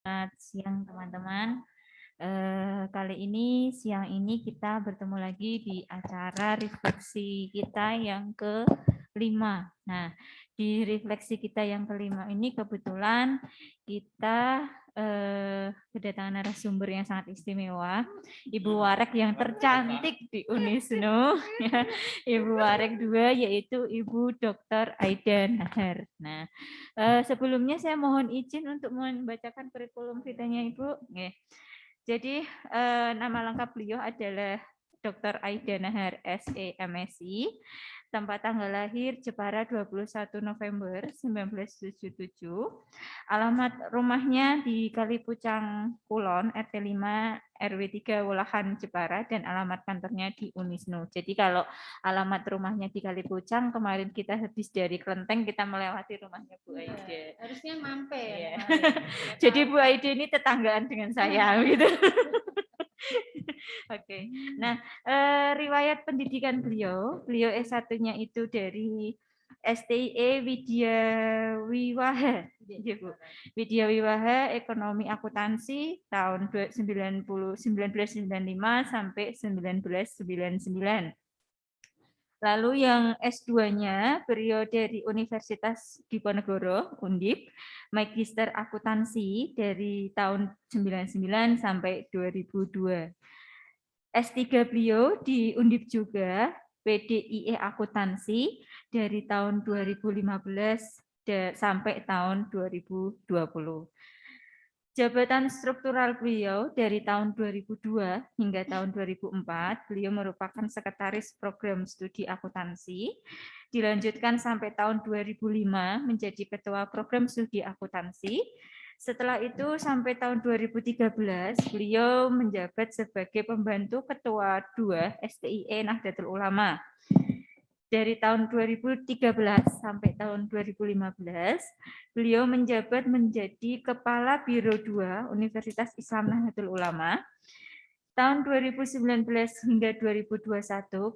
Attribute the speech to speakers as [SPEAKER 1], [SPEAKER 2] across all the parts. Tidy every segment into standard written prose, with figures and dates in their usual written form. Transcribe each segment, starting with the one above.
[SPEAKER 1] Selamat siang teman-teman. Siang ini kita bertemu lagi di acara refleksi kita yang kelima. Nah, di refleksi kita yang kelima ini kebetulan kita kedatangan narasumber yang sangat istimewa, Ibu Warek yang tercantik di Unisnu, ya. Ibu Warek 2 yaitu Ibu Dr. Aida Nahar. Nah, sebelumnya saya mohon izin untuk membacakan kurikulum vitanya Ibu. Jadi nama lengkap beliau adalah Dr. Aida Nahar SE MSI. Tempat tanggal lahir Jepara 21 November 1977. Alamat rumahnya di Kalipucang Kulon RT 5 RW 3 Wolahan Jepara dan alamat kantornya di Unisnu. Jadi kalau alamat rumahnya di Kalipucang, kemarin kita habis dari Klenteng kita melewati rumahnya Bu Aida.
[SPEAKER 2] Harusnya mampir.
[SPEAKER 1] Ya. Jadi Bu Aida ini tetanggaan dengan saya gitu. Oke. Nah, riwayat pendidikan beliau S1-nya itu dari STIE Widya Wiwaha, ya, Bu. Widya Wiwaha Ekonomi Akuntansi tahun 1995 sampai 1999. Lalu yang S2-nya beliau dari Universitas Diponegoro, Undip, Magister Akuntansi dari tahun 99 sampai 2002. S3 beliau di Undip juga, PDIE Akuntansi dari tahun 2015 sampai tahun 2020. Jabatan struktural beliau dari tahun 2002 hingga tahun 2004, beliau merupakan sekretaris program studi akuntansi. Dilanjutkan sampai tahun 2005 menjadi ketua program studi akuntansi. Setelah itu sampai tahun 2013 beliau menjabat sebagai pembantu ketua 2 STIE Nahdlatul Ulama. Dari tahun 2013 sampai tahun 2015, beliau menjabat menjadi Kepala Biro 2 Universitas Islam Nahdlatul Ulama. Tahun 2019 hingga 2021,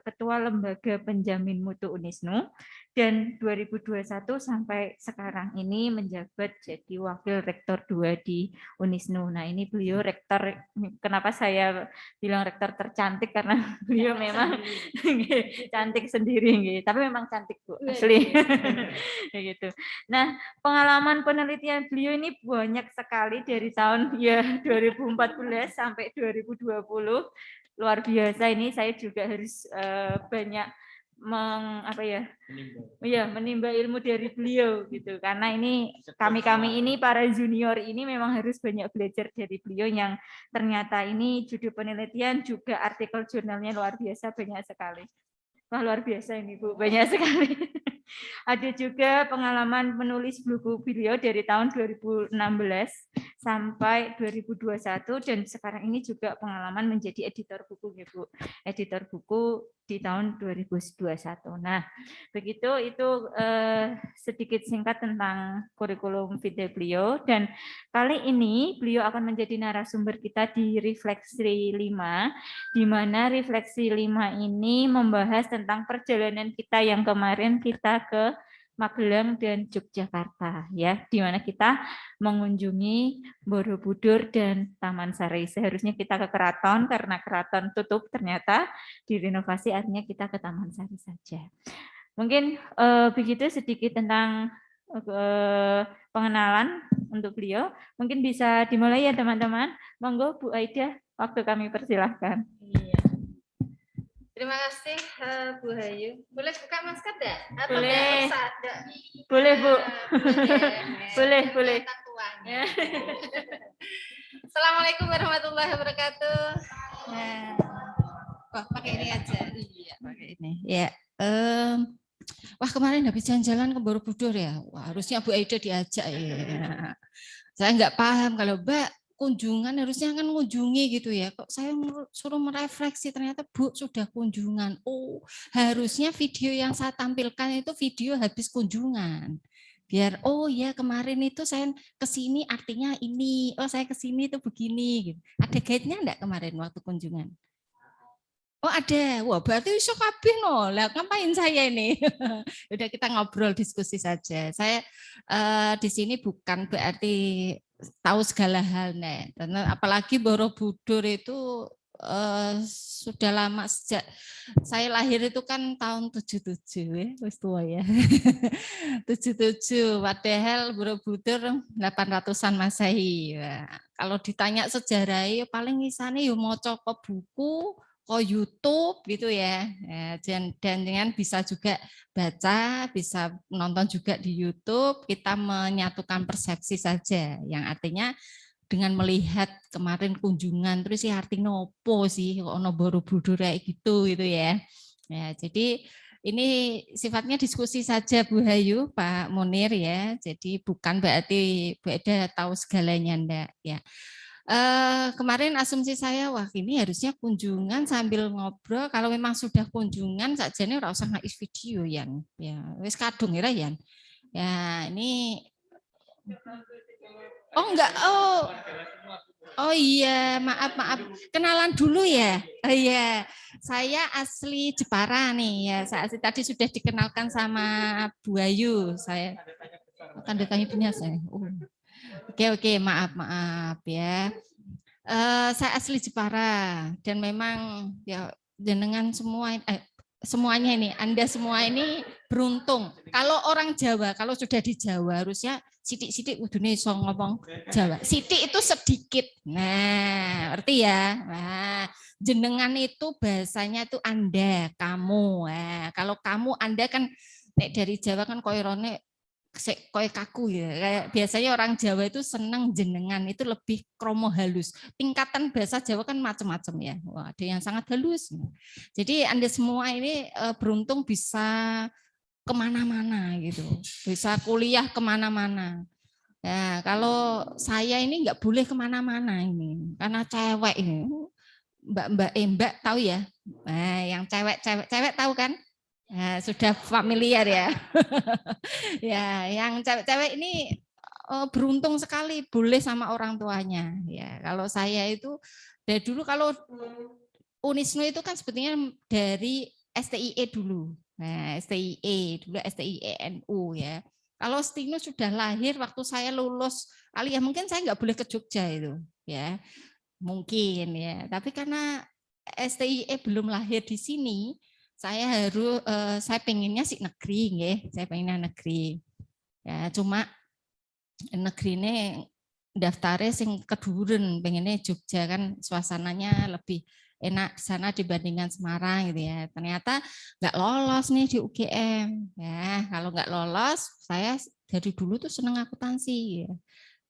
[SPEAKER 1] Ketua Lembaga Penjamin Mutu Unisnu, dan 2021 sampai sekarang ini menjabat jadi Wakil Rektor 2 di Unisnu. Nah, ini beliau rektor, kenapa saya bilang rektor tercantik, karena beliau memang cantik sendiri, tapi memang cantik Bu, asli. Gitu. Nah, pengalaman penelitian beliau ini banyak sekali dari tahun 2014 sampai 2020. Luar biasa, ini saya juga harus banyak menimba ilmu dari beliau gitu, karena ini kami ini para junior ini memang harus banyak belajar dari beliau yang ternyata ini judul penelitian juga artikel jurnalnya luar biasa banyak sekali. Wah, luar biasa ini Bu, banyak sekali. Ada juga pengalaman menulis buku beliau dari tahun 2016 sampai 2021, dan sekarang ini juga pengalaman menjadi editor buku ya Bu. Editor buku di tahun 2021. Nah, begitu itu sedikit singkat tentang kurikulum vitae beliau, dan kali ini beliau akan menjadi narasumber kita di Refleksi 5, di mana Refleksi 5 ini membahas tentang perjalanan kita yang kemarin kita ke Magelang dan Yogyakarta, ya, di mana kita mengunjungi Borobudur dan Taman Sari. Seharusnya kita ke keraton, karena keraton tutup ternyata direnovasi, artinya kita ke Taman Sari saja. Mungkin begitu sedikit tentang pengenalan untuk beliau. Mungkin bisa dimulai ya teman-teman. Monggo Bu Aida, waktu kami persilahkan.
[SPEAKER 2] Iya. Terima kasih Bu Hayu. Boleh buka masker enggak? Atau
[SPEAKER 1] boleh.
[SPEAKER 2] Enggak?
[SPEAKER 1] Boleh Bu.
[SPEAKER 2] Boleh.
[SPEAKER 1] Boleh.
[SPEAKER 2] Assalamualaikum warahmatullahi wabarakatuh.
[SPEAKER 1] Wah, pakai ini aja.
[SPEAKER 2] Iya, pakai ini. Ya. Wah, kemarin habis jalan-jalan ke Borobudur ya. Wah, harusnya Bu Aida diajak ya. Saya nggak paham kalau Mbak kunjungan harusnya kan kunjungi gitu ya. Kok saya suruh merefleksi, ternyata Bu sudah kunjungan. Oh, harusnya video yang saya tampilkan itu video habis kunjungan. Biar oh ya kemarin itu saya kesini artinya ini. Oh, saya kesini itu begini gitu. Ada guide-nya enggak kemarin waktu kunjungan? Oh ada, wah berarti iso kabeh no. Lah ngapain saya ini? Udah kita ngobrol diskusi saja. Saya di sini bukan berarti tahu segala hal nih. Apalagi Borobudur itu sudah lama, sejak saya lahir itu kan tahun 77 ya, wis tua ya. 77, padahal Borobudur 800-an Masehi. Nah, kalau ditanya sejarah ya paling isane ya maca buku, YouTube gitu ya. Dan dengan bisa juga baca, bisa nonton juga di YouTube, kita menyatukan persepsi saja, yang artinya dengan melihat kemarin kunjungan terus sih artinya opo sih ono Borobudur kayak gitu ya. Ya, jadi ini sifatnya diskusi saja Bu Hayu, Pak Munir ya. Jadi bukan berarti Bu Eda tahu segalanya enggak ya. Kemarin asumsi saya, wah ini harusnya kunjungan sambil ngobrol. Kalau memang sudah kunjungan saja nih ora usah ngais video Yan. Ya, wis kadung ya Yan. Ya, ini oh enggak, oh iya, maaf. Kenalan dulu ya. Oh iya, saya asli Jepara nih ya. Saya asli, tadi sudah dikenalkan sama Bu Ayu. Saya akan ditanya punya saya. Oke, maaf ya. Saya asli Jepara dan memang ya jenengan semuanya ini, Anda semua ini beruntung. Kalau orang Jawa, kalau sudah di Jawa harusnya sidik-sidik udune iso ngomong Jawa. Sidik itu sedikit. Nah, ngerti ya? Nah, jenengan itu bahasanya itu Anda, kamu. Nah, kalau kamu Anda kan dari Jawa kan koirone koyo kaku ya. Kayak biasanya orang Jawa itu seneng jenengan, itu lebih kromo halus. Tingkatan bahasa Jawa kan macam-macam ya. Wah, ada yang sangat halus. Jadi Anda semua ini beruntung bisa kemana-mana gitu, bisa kuliah kemana-mana. Ya, kalau saya ini nggak boleh kemana-mana ini, karena cewek ini. Mbak tahu ya? Nah, yang cewek tahu kan? Nah, sudah familiar ya. Ya, yang cewek-cewek ini beruntung sekali boleh sama orang tuanya. Ya, kalau saya itu dari dulu kalau Unisnu itu kan sebetulnya dari STIE dulu. Nah, STIE dulu STIENU ya. Kalau Stinu sudah lahir waktu saya lulus, ya mungkin saya nggak boleh ke Jogja itu, ya mungkin ya. Tapi karena STIE belum lahir di sini, saya pengennya sih negeri, ya. Saya pengennya negeri. Ya, cuma negeri ini daftarnya sing keduren, pengennya Jogja kan suasananya lebih enak di sana dibandingkan Semarang gitu ya. Ternyata nggak lolos nih di UGM. Ya, kalau nggak lolos, saya dari dulu tuh seneng akuntansi. Ya.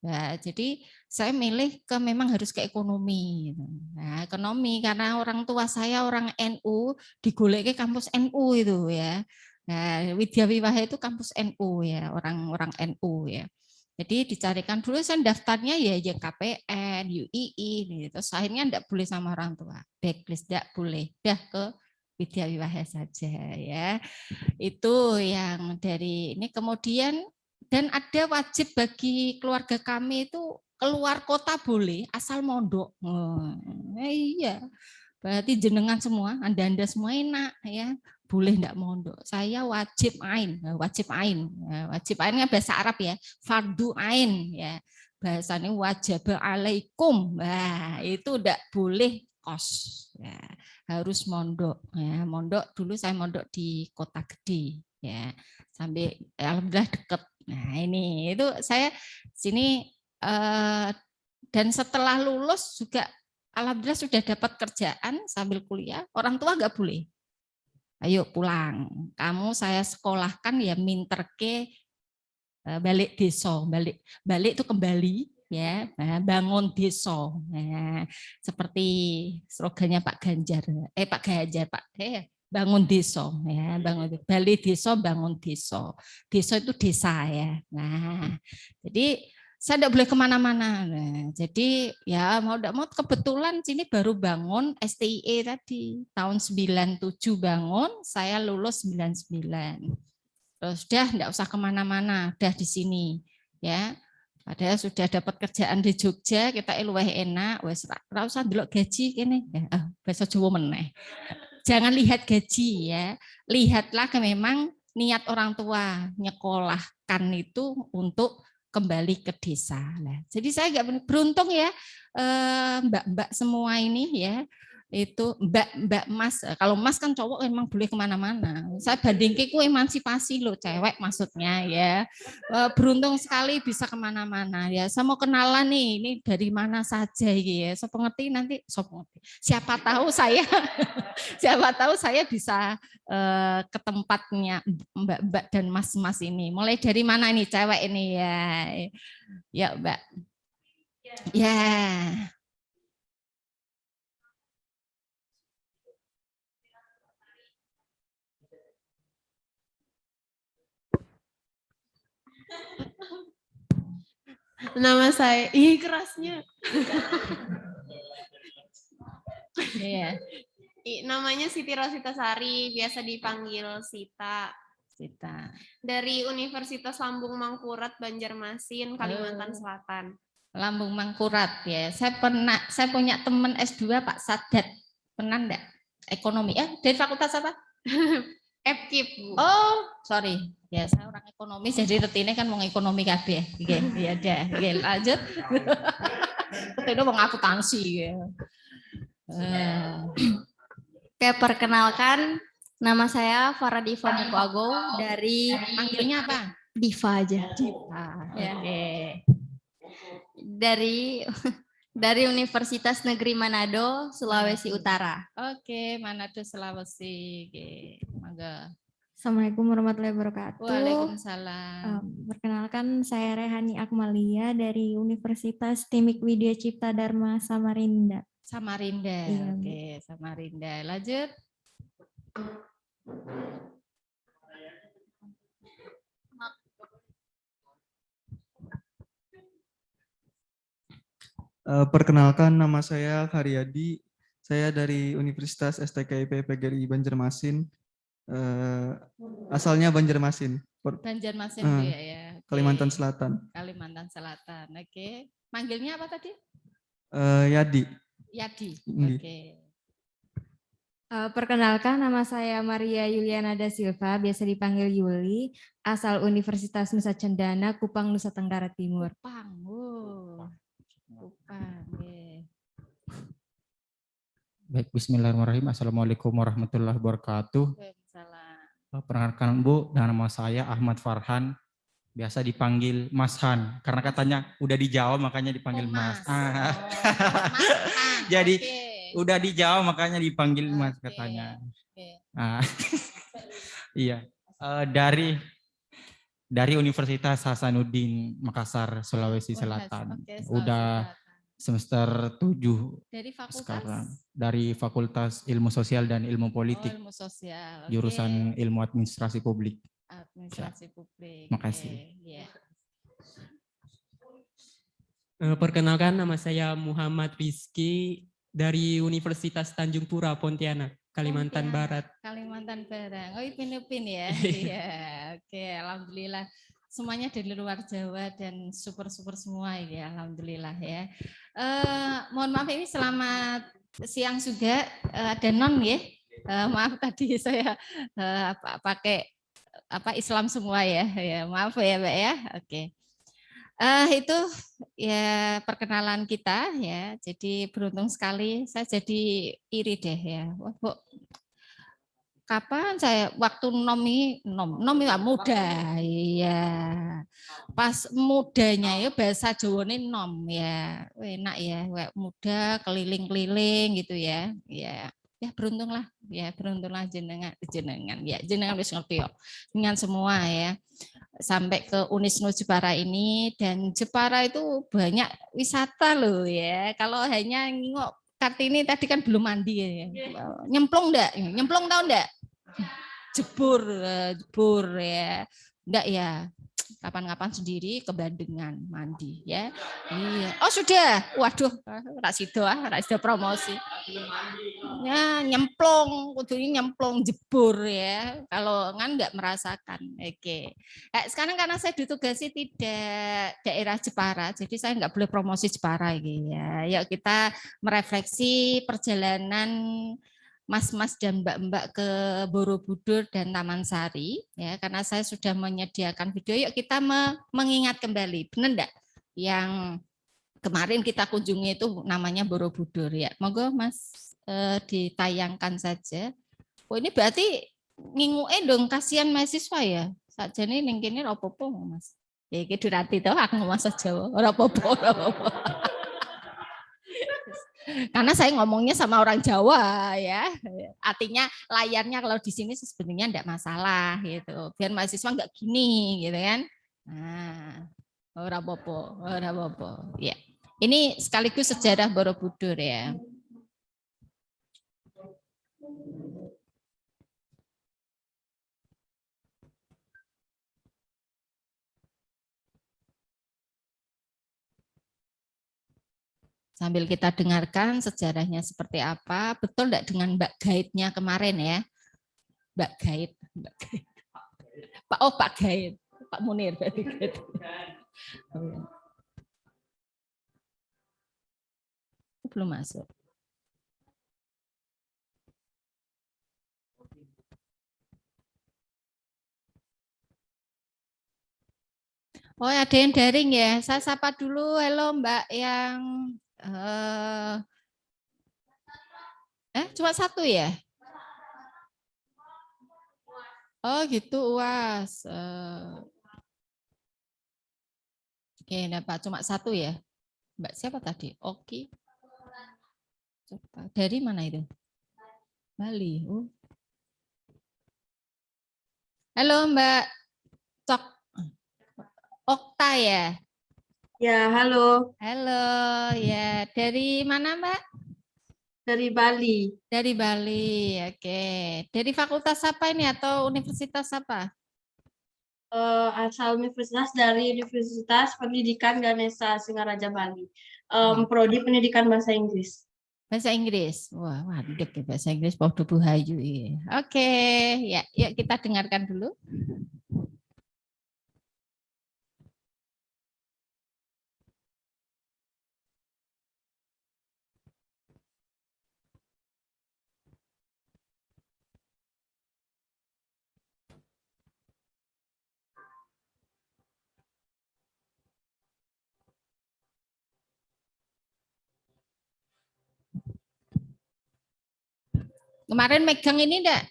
[SPEAKER 2] Nah, jadi saya milih memang harus ke ekonomi. Gitu. Nah, ekonomi karena orang tua saya orang NU, digolek ke kampus NU itu ya. Nah, Widya Wiwaha itu kampus NU ya, orang-orang NU ya. Jadi dicarikan dulu saya daftarnya ya KPN, UII, gitu. Terus akhirnya enggak boleh sama orang tua, backlist enggak boleh, dah ke Widya Wiwaha saja ya. Itu yang dari ini kemudian dan ada wajib bagi keluarga kami itu keluar kota boleh asal mondok. Iya. Berarti jenengan semua, Anda semua enak ya. Boleh enggak mondok. Saya wajib ain, wajib ain. Wajib ain kan bahasa Arab ya. Fardu ain ya. Bahasanya wajib alaikum. Nah, itu enggak boleh kos. Ya, harus mondok ya. Mondok dulu saya mondok di Kota Gede ya. Sampai alhamdulillah deket. Nah, ini itu saya sini dan setelah lulus juga alhamdulillah sudah dapat kerjaan sambil kuliah, orang tua nggak boleh. Ayo pulang, kamu saya sekolahkan ya minterke balik desa, balik itu kembali ya, bangun desa. Nah, seperti slogannya Pak Ganjar, bangun desa ya, balik desa, bangun desa. Desa itu desa ya. Nah, jadi saya tidak boleh kemana-mana. Nah, jadi ya mau tidak mau kebetulan sini baru bangun STIE tadi tahun 97 bangun, saya lulus 99. Terus sudah tidak usah kemana-mana, udah di sini ya. Padahal sudah dapat kerjaan di Jogja, kita luwih enak, wes ora usah ndelok gaji kene. Bahasa Jawa meneh. Jangan lihat gaji ya, lihatlah ke memang niat orang tua nyekolahkan itu untuk kembali ke desa. Nah, jadi saya nggak beruntung ya, mbak-mbak semua ini ya, itu mbak mas. Kalau mas kan cowok memang boleh kemana-mana. Saya bandingke ku emansipasi loh, cewek maksudnya ya. Beruntung sekali bisa kemana-mana ya. Saya mau kenalan nih, ini dari mana saja ya. Saya pengerti nanti, siapa tahu saya, siapa tahu saya bisa ke tempatnya mbak-mbak dan mas-mas ini. Mulai dari mana nih cewek ini ya, ya mbak. Ya.
[SPEAKER 3] Nama saya, ih kerasnya.
[SPEAKER 2] Iya.
[SPEAKER 3] Namanya Siti Rositasari, biasa dipanggil Sita.
[SPEAKER 2] Sita.
[SPEAKER 3] Dari Universitas Lambung Mangkurat, Banjarmasin, Kalimantan Selatan.
[SPEAKER 2] Lambung Mangkurat ya. Saya punya teman S2 Pak Sadat. Pernah enggak? Ekonomi. Dari fakultas apa?
[SPEAKER 3] FKIP, Bu.
[SPEAKER 2] Oh, sorry. Ya, saya orang ekonomi, jadi retine kan wong ekonomi kabeh. Nggih, ya dah. Nggih, lanjut. Retine wong akuntansi ya.
[SPEAKER 4] Oke, perkenalkan nama saya Farah Diva Mukoago dari
[SPEAKER 2] Manggilnya apa?
[SPEAKER 4] Diva aja.
[SPEAKER 2] Diva.
[SPEAKER 4] Ya.
[SPEAKER 2] Oke.
[SPEAKER 4] Dari Universitas Negeri Manado, Sulawesi Utara.
[SPEAKER 2] Oke, Manado Sulawesi. Oke, mangga.
[SPEAKER 4] Assalamualaikum warahmatullahi wabarakatuh.
[SPEAKER 2] Waalaikumsalam.
[SPEAKER 4] Perkenalkan saya Rehani Akmalia dari Universitas Timik Widya Cipta Dharma Samarinda.
[SPEAKER 2] Samarinda.
[SPEAKER 4] Iya.
[SPEAKER 2] Oke, Samarinda. Lanjut.
[SPEAKER 5] Perkenalkan, nama saya Haryadi. Saya dari Universitas STKIP PGRI Banjarmasin. Asalnya Banjarmasin.
[SPEAKER 2] Banjarmasin Bu ya. Oke.
[SPEAKER 5] Kalimantan Selatan.
[SPEAKER 2] Kalimantan Selatan. Oke. Manggilnya apa tadi?
[SPEAKER 5] Yadi.
[SPEAKER 2] Yadi.
[SPEAKER 5] Ini.
[SPEAKER 2] Oke.
[SPEAKER 4] Perkenalkan nama saya Maria Yuliana da Silva, biasa dipanggil Yuli, asal Universitas Nusa Cendana, Kupang, Nusa Tenggara Timur.
[SPEAKER 2] Kupang. Kupang. Okay.
[SPEAKER 6] Baik, bismillahirrahmanirrahim. Assalamualaikum warahmatullahi wabarakatuh.
[SPEAKER 2] Waalaikumsalam.
[SPEAKER 6] Perkenalkan Bu, nama saya Ahmad Farhan, biasa dipanggil Mas Han, karena katanya udah dijawab makanya dipanggil Mas.
[SPEAKER 2] Mas.
[SPEAKER 6] Jadi
[SPEAKER 2] okay.
[SPEAKER 6] udah dijawab makanya dipanggil Mas katanya.
[SPEAKER 2] Okay.
[SPEAKER 6] Iya, dari Universitas Hasanuddin Makassar, Sulawesi Selatan. Udah semester 7
[SPEAKER 2] dari fakultas?
[SPEAKER 6] Sekarang. Dari Fakultas Ilmu Sosial dan Ilmu Politik.
[SPEAKER 2] Ilmu Sosial.
[SPEAKER 6] Jurusan Ilmu Administrasi Publik.
[SPEAKER 2] Administrasi Publik.
[SPEAKER 6] Makasih.
[SPEAKER 2] Yeah.
[SPEAKER 7] Perkenalkan, nama saya Muhammad Rizky dari Universitas Tanjung Pura, Pontianak, Kalimantan Barat.
[SPEAKER 2] Kalimantan Barat. Oh, Ipin ya. Iya. Oke, alhamdulillah. Semuanya dari luar Jawa dan super semua ya, alhamdulillah ya. Mohon maaf ini selamat siang juga, ada non ya. Maaf tadi saya pakai Islam semua ya. Maaf ya Mbak ya. Oke. Itu ya perkenalan kita ya. Jadi beruntung sekali saya jadi iri deh ya. Wah, Bu, kapan saya waktu nom ya muda ya. Pas mudanya ya bahasa Jawa ini nom ya. Enak ya, muda keliling-keliling gitu ya. Ya beruntunglah jenengan wis ngerti kok dengan semua ya, sampai ke Unisnu Jepara ini. Dan Jepara itu banyak wisata loh ya. Kalau hanya ngingok Kartini tadi kan belum mandi ya. Nyemplung tahu enggak? Jebur ya. Enggak ya. Kapan-kapan sendiri ke Bandengan mandi ya. Iya. Oh sudah. Waduh, rak sido promosi. Ya, nyemplung, kudunya nyemplung jebur ya. Kalau kan enggak merasakan. Oke. Sekarang karena saya ditugasi tidak daerah Jepara, jadi saya enggak boleh promosi Jepara ini ya. Yuk kita merefleksi perjalanan mas-mas dan mbak-mbak ke Borobudur dan Taman Sari ya, karena saya sudah menyediakan video. Yuk kita mengingat kembali, benar enggak? Yang kemarin kita kunjungi itu namanya Borobudur ya. Monggo Mas ditayangkan saja. Oh ini berarti nginguke dong, kasihan mahasiswa ya. Sakjane ning kene ora apa-apa Mas. Ya iki durati to aku ngomong Jawa, ora apa-apa, ora apa-apa. Karena saya ngomongnya sama orang Jawa ya. Artinya layarnya kalau di sini sebenarnya enggak masalah gitu. Biar mahasiswa enggak gini gitu kan. Nah, ora apa-apa, ora apa-apa. Ya. Ini sekaligus sejarah Borobudur ya. Sambil kita dengarkan sejarahnya seperti apa. Betul enggak dengan Mbak Guide-nya kemarin ya? Mbak Guide. Pak Guide. Pak Munir. Belum masuk. Oh, ada yang daring ya. Saya sapa dulu. Halo Mbak yang cuma satu ya? Oh gitu, UAS. Oke, dapat cuma satu ya. Mbak siapa tadi? Oki. Coba. Dari mana itu? Bali. Oh. Halo Mbak Cok. Okta ya?
[SPEAKER 8] Ya, halo.
[SPEAKER 2] Halo, ya. Dari mana Mbak?
[SPEAKER 8] Dari Bali.
[SPEAKER 2] Dari Bali, oke. Dari fakultas apa ini atau universitas apa?
[SPEAKER 8] Asal universitas dari Universitas Pendidikan Ganesha Singaraja Bali. Prodi Pendidikan Bahasa Inggris.
[SPEAKER 2] Bahasa Inggris. Wah, mantap ya bahasa Inggris. Podo buhayu. Ya. Oke, ya, yuk kita dengarkan dulu. Kemarin megang ini enggak?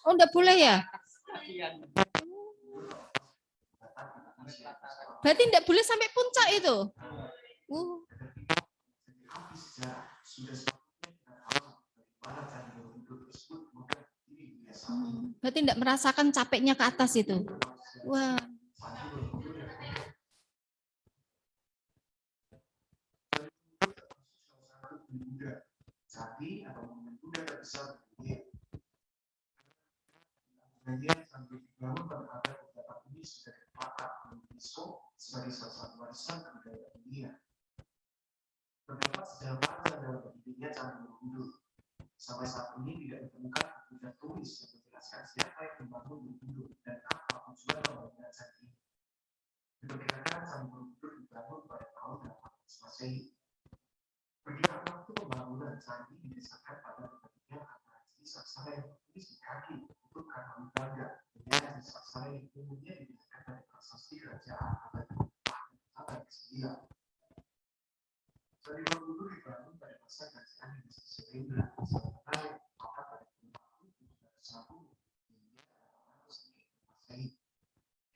[SPEAKER 2] Oh, enggak boleh ya? Berarti enggak boleh sampai puncak itu? Berarti enggak merasakan capeknya ke atas itu? Wah.
[SPEAKER 9] Sapi atau kuda terbesar di dunia. Kemudian sampai dibangun pada abad ke-8 ini sudah ditetapkan oleh UNESCO sebagai salah satu warisan budaya dunia. Terdapat sejarah panjang dalam berdirinya Candi Borobudur. Sampai saat ini tidak ditemukan bukti tulis yang menjelaskan siapa yang membangun Borobudur dan apa tujuan pembangunan candi ini. Diperkirakan Candi Borobudur dibangun pada tahun 800 Masehi. Perkiraan waktu pembangunan candi didasarkan pada perbandingan antara jenis aksara yang tertulis di kaki untuk karena bangga dengan jenis aksara yang umumnya digunakan pada prasasti kerajaan abad ke-9. Candi Borobudur dibangun pada masa kerajaan dinasti Syailendra sementara maka pada tahun 701 hingga 800 Masehi.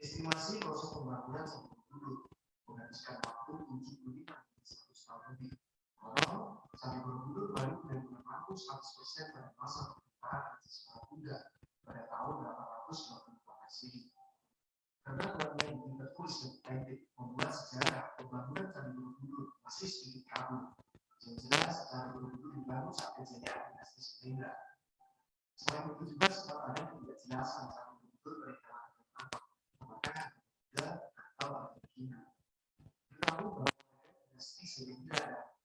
[SPEAKER 9] Estimasi proses pembangunan Candi Borobudur menghabiskan waktu 75 hingga 100 tahun lebih. Kalau Candi Borobudur baru benar-benar mampu 100% pada masa pemerintahan Raja Surakarta pada tahun 822 Masehi. Karena bagian yang tertulis dan identik membuat sejarah pembangunan Candi Borobudur masih sedikit kabur. Yang jelas Candi Borobudur dibangun saat kejayaan dinasti Syailendra. Selain itu juga sempat ada ketidakjelasan Candi Borobudur dari kalangan apa, apakah ada atau Argentina. Kita tahu bahwa dinasti Syailendra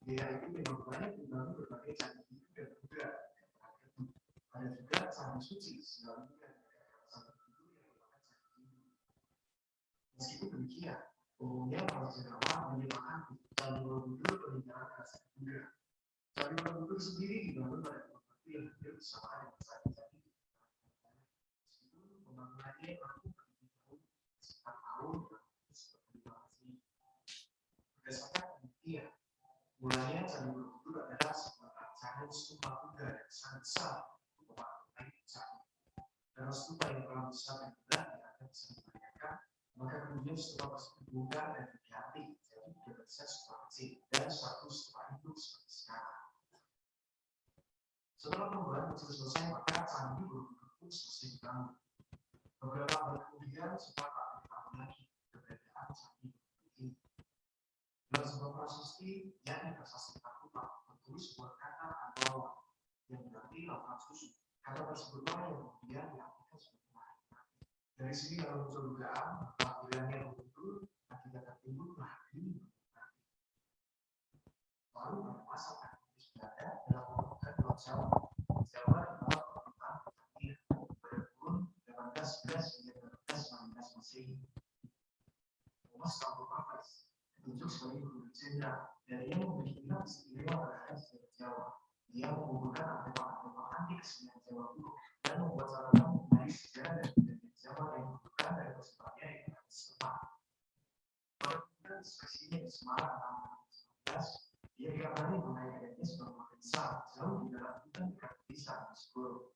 [SPEAKER 9] itu memang banyak dibangun berbagai candi hidup dan juga ada juga candi suci selalu Meskipun demikian, umumnya para sejarawan menyebutkan Candi Borobudur peninggalan Kasta Buddha. Candi Borobudur sendiri dibangun pada waktu yang hampir bersamaan dengan candi-candi di meskipun pembangunannya mampu bertahun sekitar tahun seperti masih berdasarkan penelitian. Mulanya Candi Borobudur adalah sebuah rancangan stupa Buddha yang sangat besar untuk memaknai candi. Karena stupa yang terlalu besar dan berat dianggap bisa membahayakan, maka kemudian stupa tersebut dibongkar dan diganti jadi berbesar stupa kecil dan suatu stupa hidup seperti sekarang. Setelah pembangunan kecil selesai, maka Candi Borobudur pun selesai dibangun. Beberapa tahun kemudian, sudah tak diketahui lagi keberadaan Candi Borobudur ini. Dalam sebuah prasasti, yakni prasasti Takupa, tertulis sebuah kata Adawa yang berarti lapangan susu. Kata tersebutlah yang kemudian diartikan sebagai lahir. Dari sini lalu muncul dugaan panggilannya Borobudur akibat tertimbun lahir. Lalu pada masa Katolik berada dalam pemerintahan Pulau Jawa. Jawa di bawah pemerintahan Pertanian pada tahun 1811 hingga 1819 Masehi. Thomas Campbell Raffles ditunjuk sebagai gubernur jenderal dan ia memiliki minat istimewa terhadap sejarah Jawa. Dia mengumpulkan artefak-artefak antik kesenian Jawa kuno dan membuat catatan mengenai sejarah dan budaya Jawa yang dibutuhkan dari persebarannya di negara setempat. Pada kemudian diskusinya di Semarang tahun 2019, dia dikatakan mengenai adanya sebuah kota besar jauh di dalam hutan dekat desa Mesbro.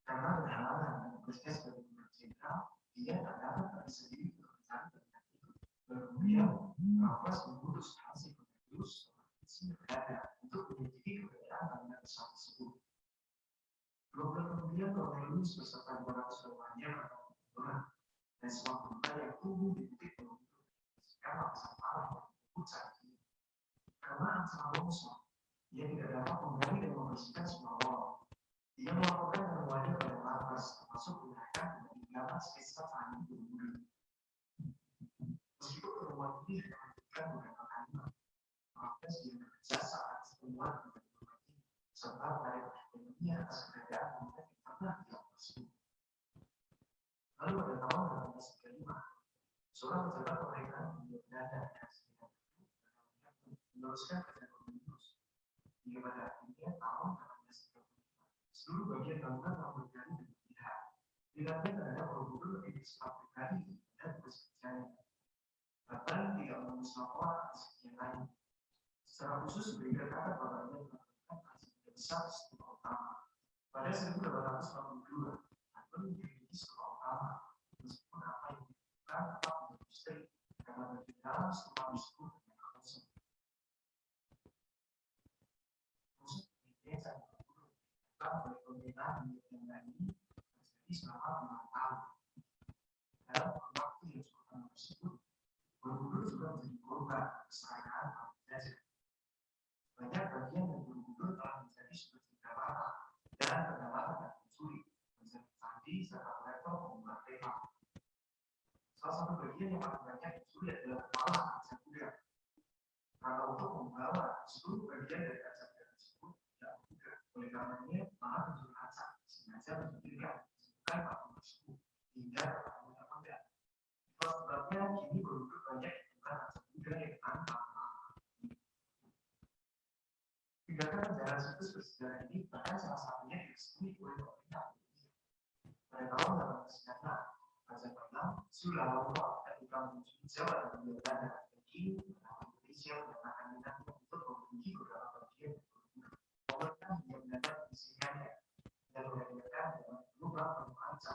[SPEAKER 9] Karena berhalangan dan tugasnya sebagai gubernur jenderal, dia tak dapat pergi sendiri ke pekerjaan terdekat itu. Kemudian, Raffles mengutus Hansi Cornelius Stoltenberg berada untuk menyelidiki keberadaan bangunan besar tersebut. 2 bulan kemudian, Cornelius beserta 200 bawahannya berangkat ke Borobudur dan semua bangunan yang tumbuh di bukit Borobudur membersihkan lapisan tanah yang pucat. Karena ancaman longsor, ia tidak dapat menggali dan membersihkan semua lorong. Ia melaporkan temuannya pada Lantas, termasuk menggunakan penelitian sketsa Candi Borobudur. Meskipun temuan ini hanya menunjukkan beberapa kalimat, Lantas dia bekerja saat temuan pada temuan ini, serta pada perhatiannya atas keberadaan konten yang pernah dilakukan tersebut. Lalu pada tahun 1835, seorang pejabat pemerintahan di Belanda meneruskan kerjaan Cornelius. Hingga pada akhirnya tahun 1835, seluruh bagian bangunan telah berganti dan berpihak. Tidaknya terhadap Borobudur lebih bersifat pribadi dan tugas kerjanya. Bahkan tidak menulis laporan atas kegiatan lain. Secara khusus berikan kata bahwa ia melakukan aksi besar sekolah utama. Pada 1842, Anton memiliki sekolah utama, meskipun apa yang dilakukan tetap menjadi misteri karena bagian dalam sekolah tersebut hanya kosong. Oleh pemerintahan Belanda ini terjadi selama 5 tahun. Dalam waktu yang cukup lama tersebut, Borobudur juga menjadi korban keserakahan para penjajah. Banyak bagian dari Borobudur telah menjadi sumber cendrawasih dan pendapatan dan pencuri, menjadi candi serta level pembuat tema. Salah satu bagian yang paling banyak dicuri adalah kepala kaca kuda. Karena untuk membawa seluruh bagian dari kaca kuda tersebut tidak mudah. Oleh karenanya, malah mencuri kaca sengaja menyingkirkan bukan patung tersebut hingga pertanyaan apa. Itulah sebabnya kini Borobudur banyak ditemukan kaca kuda yang tanpa kepala. Tindakan penjara situs bersejarah ini bahkan salah satunya direstui oleh pemerintah Indonesia. Pada tahun 1896, Raja Pertama Sulawesi ketika menuju Jawa dan Belanda, kini Indonesia menyatakan minatnya untuk memiliki beberapa bagian Borobudur. Pemerintah hingga mendapat isikannya dan mengadakan dengan berubah penguasa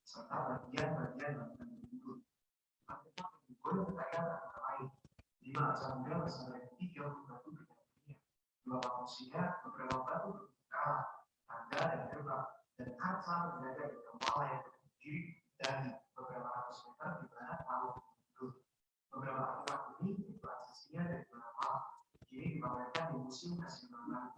[SPEAKER 9] serta bagian-bagian bangunan Borobudur. Artefak Borobudur yang kekayaan antara lain 5 kaca muda bersama 3 batu berdampingan, 2 manusia, beberapa batu berkala, tangga dan gerbang, dan kaca menjaga di kepala yang berdiri dari beberapa ratus meter di barat laut Borobudur. Beberapa artefak ini itu asasinya dari barat laut. Kini dipamerkan di Museum Nasional Bali.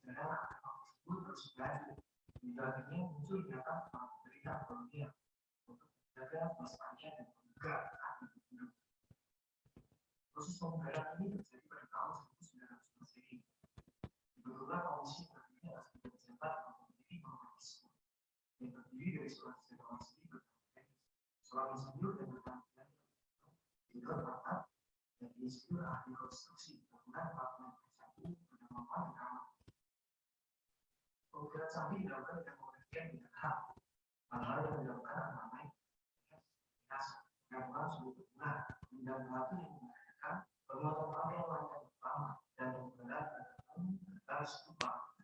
[SPEAKER 9] Sejarah artefak tersebut terus berlanjut. Hingga akhirnya muncul nyata para pemerintah kolonial untuk menjaga pelestarian dan menjaga arti Borobudur. Proses pemugaran ini terjadi pada tahun 1900 Masehi. adalah komisi yang terdiri atas 3 pejabat yang terdiri dari seorang senior seorang insinyur dan bertanggung jawab rapat dan insinyur ahli konstruksi bangunan 41 penanaman dan kamar. Pengukuran samping dilakukan dengan pengertian dengan hal-hal yang dilakukan antara lain gabungan suhu bangunan dan batu yang mengatakan penguatan lantai lantai pertama dan pembenaran tentang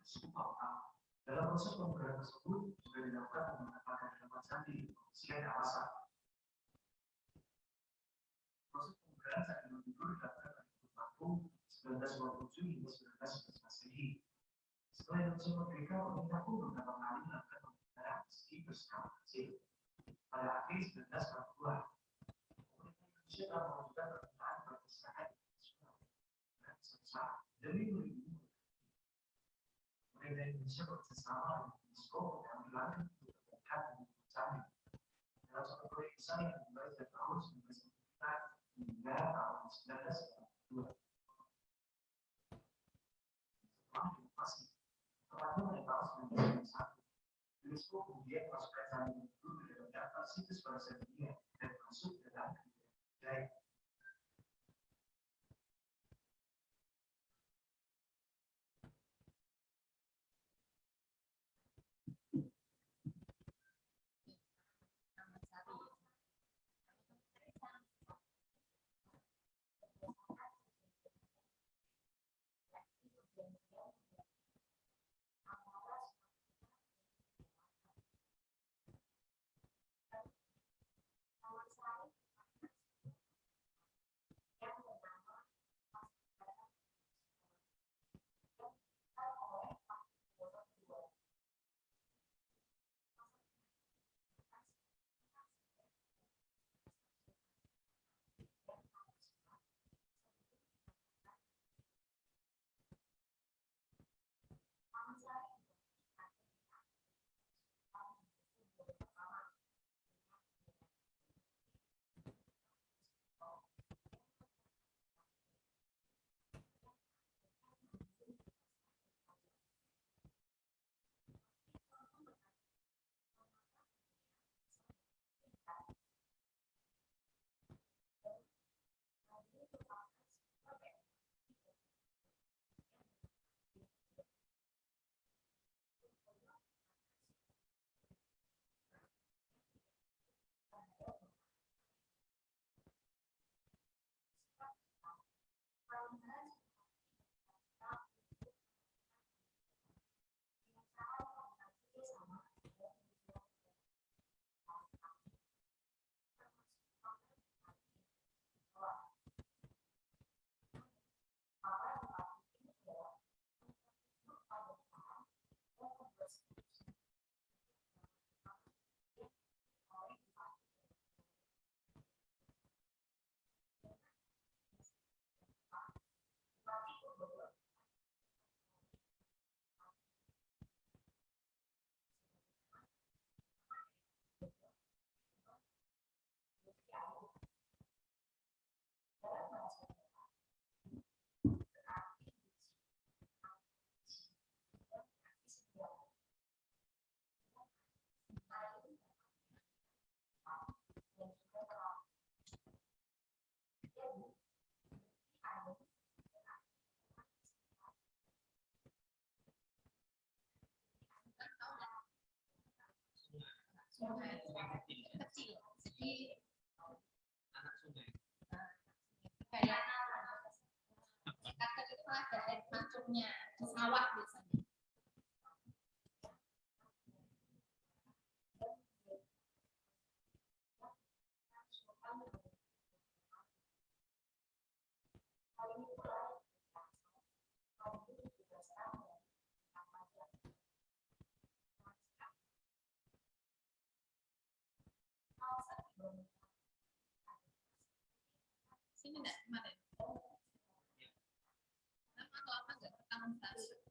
[SPEAKER 9] stupa utama. Dalam proses pembenaran tersebut juga dilakukan menggunakan halaman candi sekian kawasan. Proses pembenaran candi Borobudur dilakukan pada tahun 1927 hingga 1911 Masehi. Setelah Indonesia merdeka, pemerintah pun beberapa kali melakukan pembenaran meski berskala kecil. Pada akhir 1942, Indonesia telah mengajukan permintaan berdasarkan sebesar demi melindungi pemerintah Indonesia bekerjasama dengan UNESCO mengambil untuk terkait dengan candi. Dalam satu proyek besar yang dimulai sejak tahun 1995 hingga tahun 1992. Setelah dinovasi, tepatnya pada tahun 1991, UNESCO kemudian memasukkan candi Borobudur ke dalam daftar situs warisan dunia dan masuk ke dalam budaya.
[SPEAKER 10] Kecil, jadi anak sungai. Kayak kakek itu ada air mancurnya di sawah biasanya. Sini enggak kemarin? Lama enggak rekaman tadi?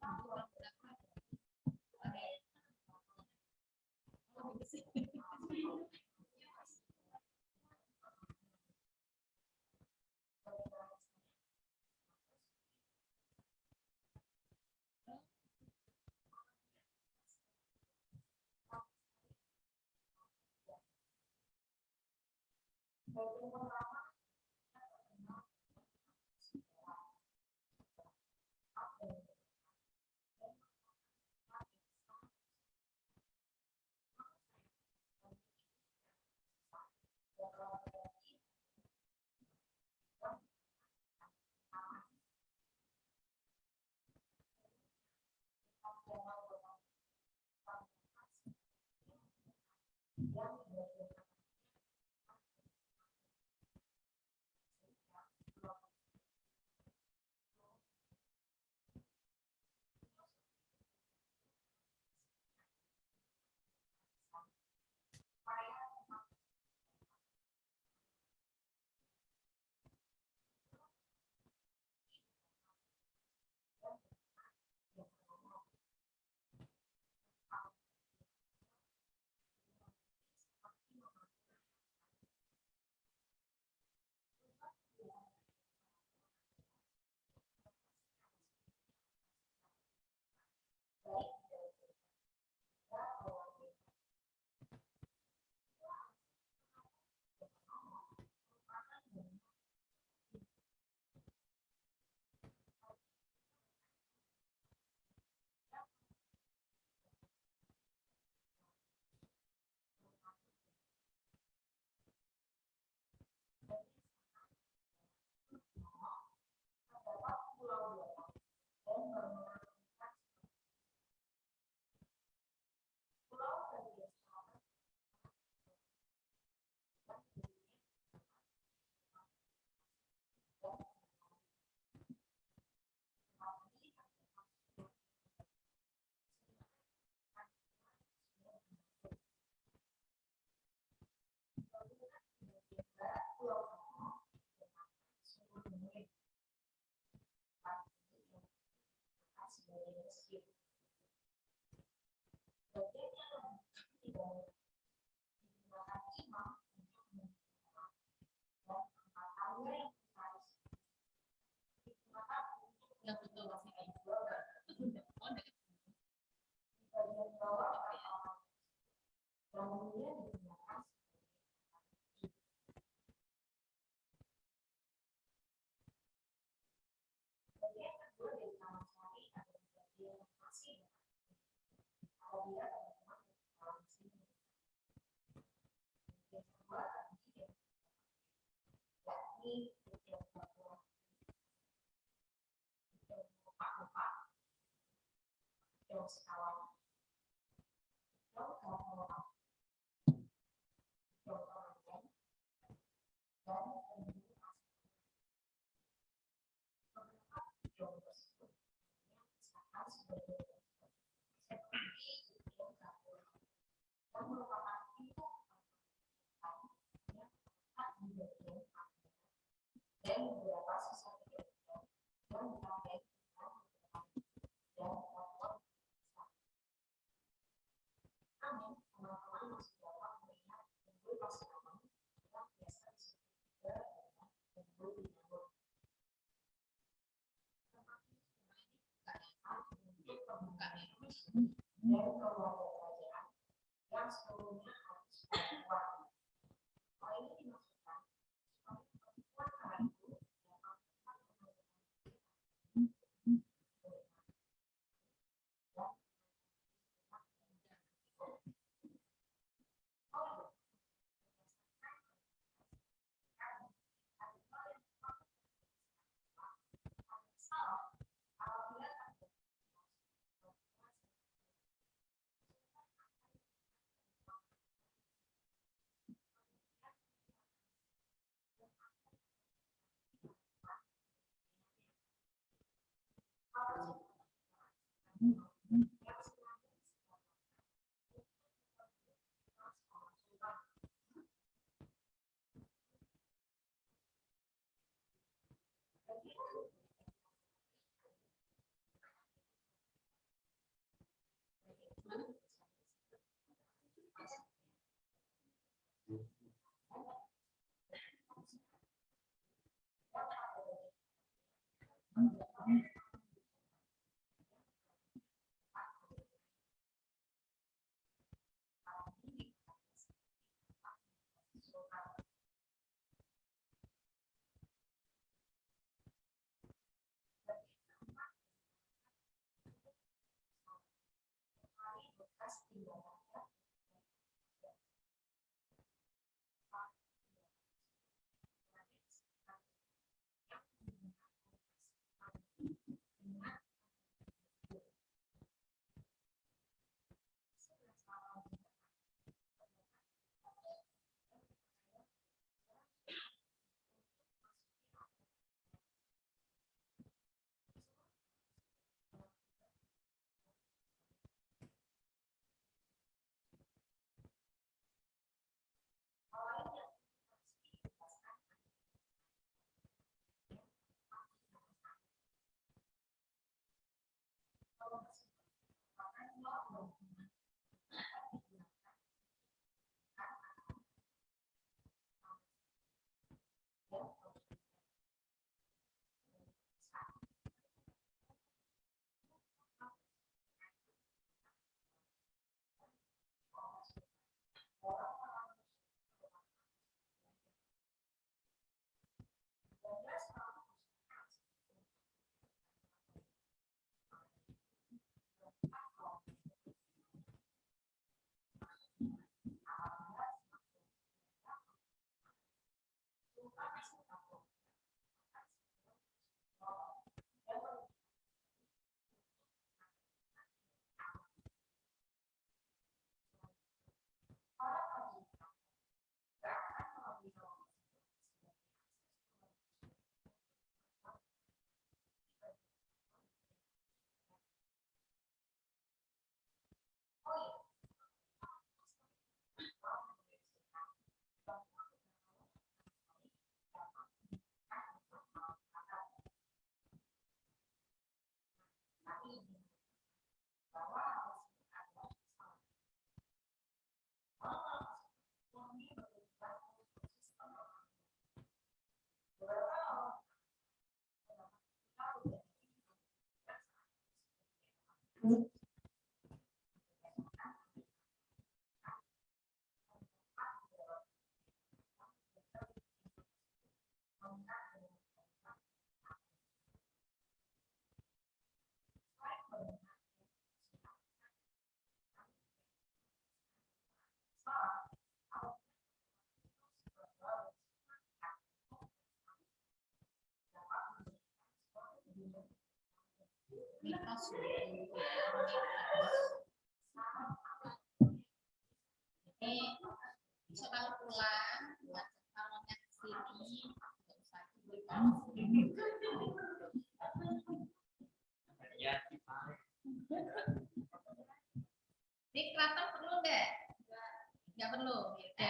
[SPEAKER 10] Jadi besok kalau pulang buat calonnya ke sini nggak usah ini keraton perlu deh nggak perlu ya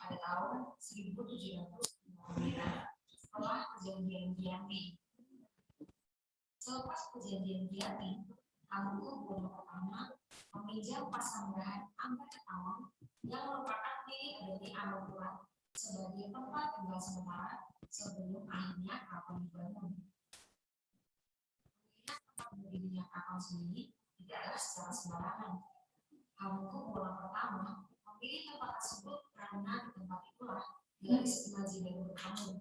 [SPEAKER 10] pada tahun 1700 setelah perjanjian Giyanti. Selepas perjanjian Giyanti, Hamengkubuwono pertama meminjam Pasambahan Ambaratawan yang merupakan milik dari Amangkurat sebagai tempat tinggal sementara sebelum akhirnya keraton dibangun. Pemilihan tempat berdirinya keraton sendiri tidaklah secara sembarangan. Hamengkubuwono pertama memilih tempat tersebut karena di tempat itulah garis imajinasi berbangun.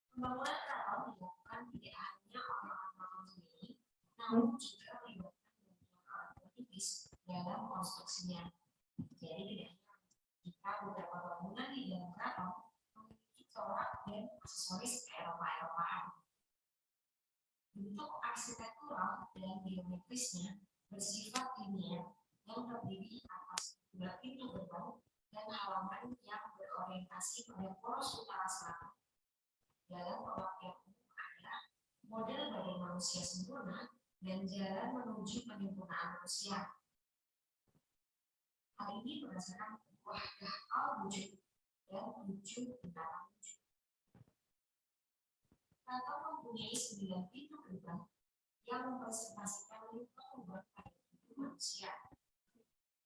[SPEAKER 10] Pembangunan keraton dilakukan tidak hanya oleh orang-orang sendiri, namun juga melibatkan bantuan alat politis dalam konstruksinya. Jadi tidak hanya jika beberapa bangunan di dalam keraton memiliki corak dan aksesoris Eropa-Eropaan. Bentuk arsitektural dan geometrisnya bersifat linear yang terdiri atas dua pintu gerbang dan halaman yang berorientasi pada poros utara-selatan. Dalam pengertian umum adalah model badan manusia sempurna dan jalan menuju penyempurnaan manusia. Hal ini berdasarkan wahdah al-wujud dan wujud tentang wujud. Keraton mempunyai 9 pintu gerbang yang mempresentasikan lubang-lubang pada tubuh manusia.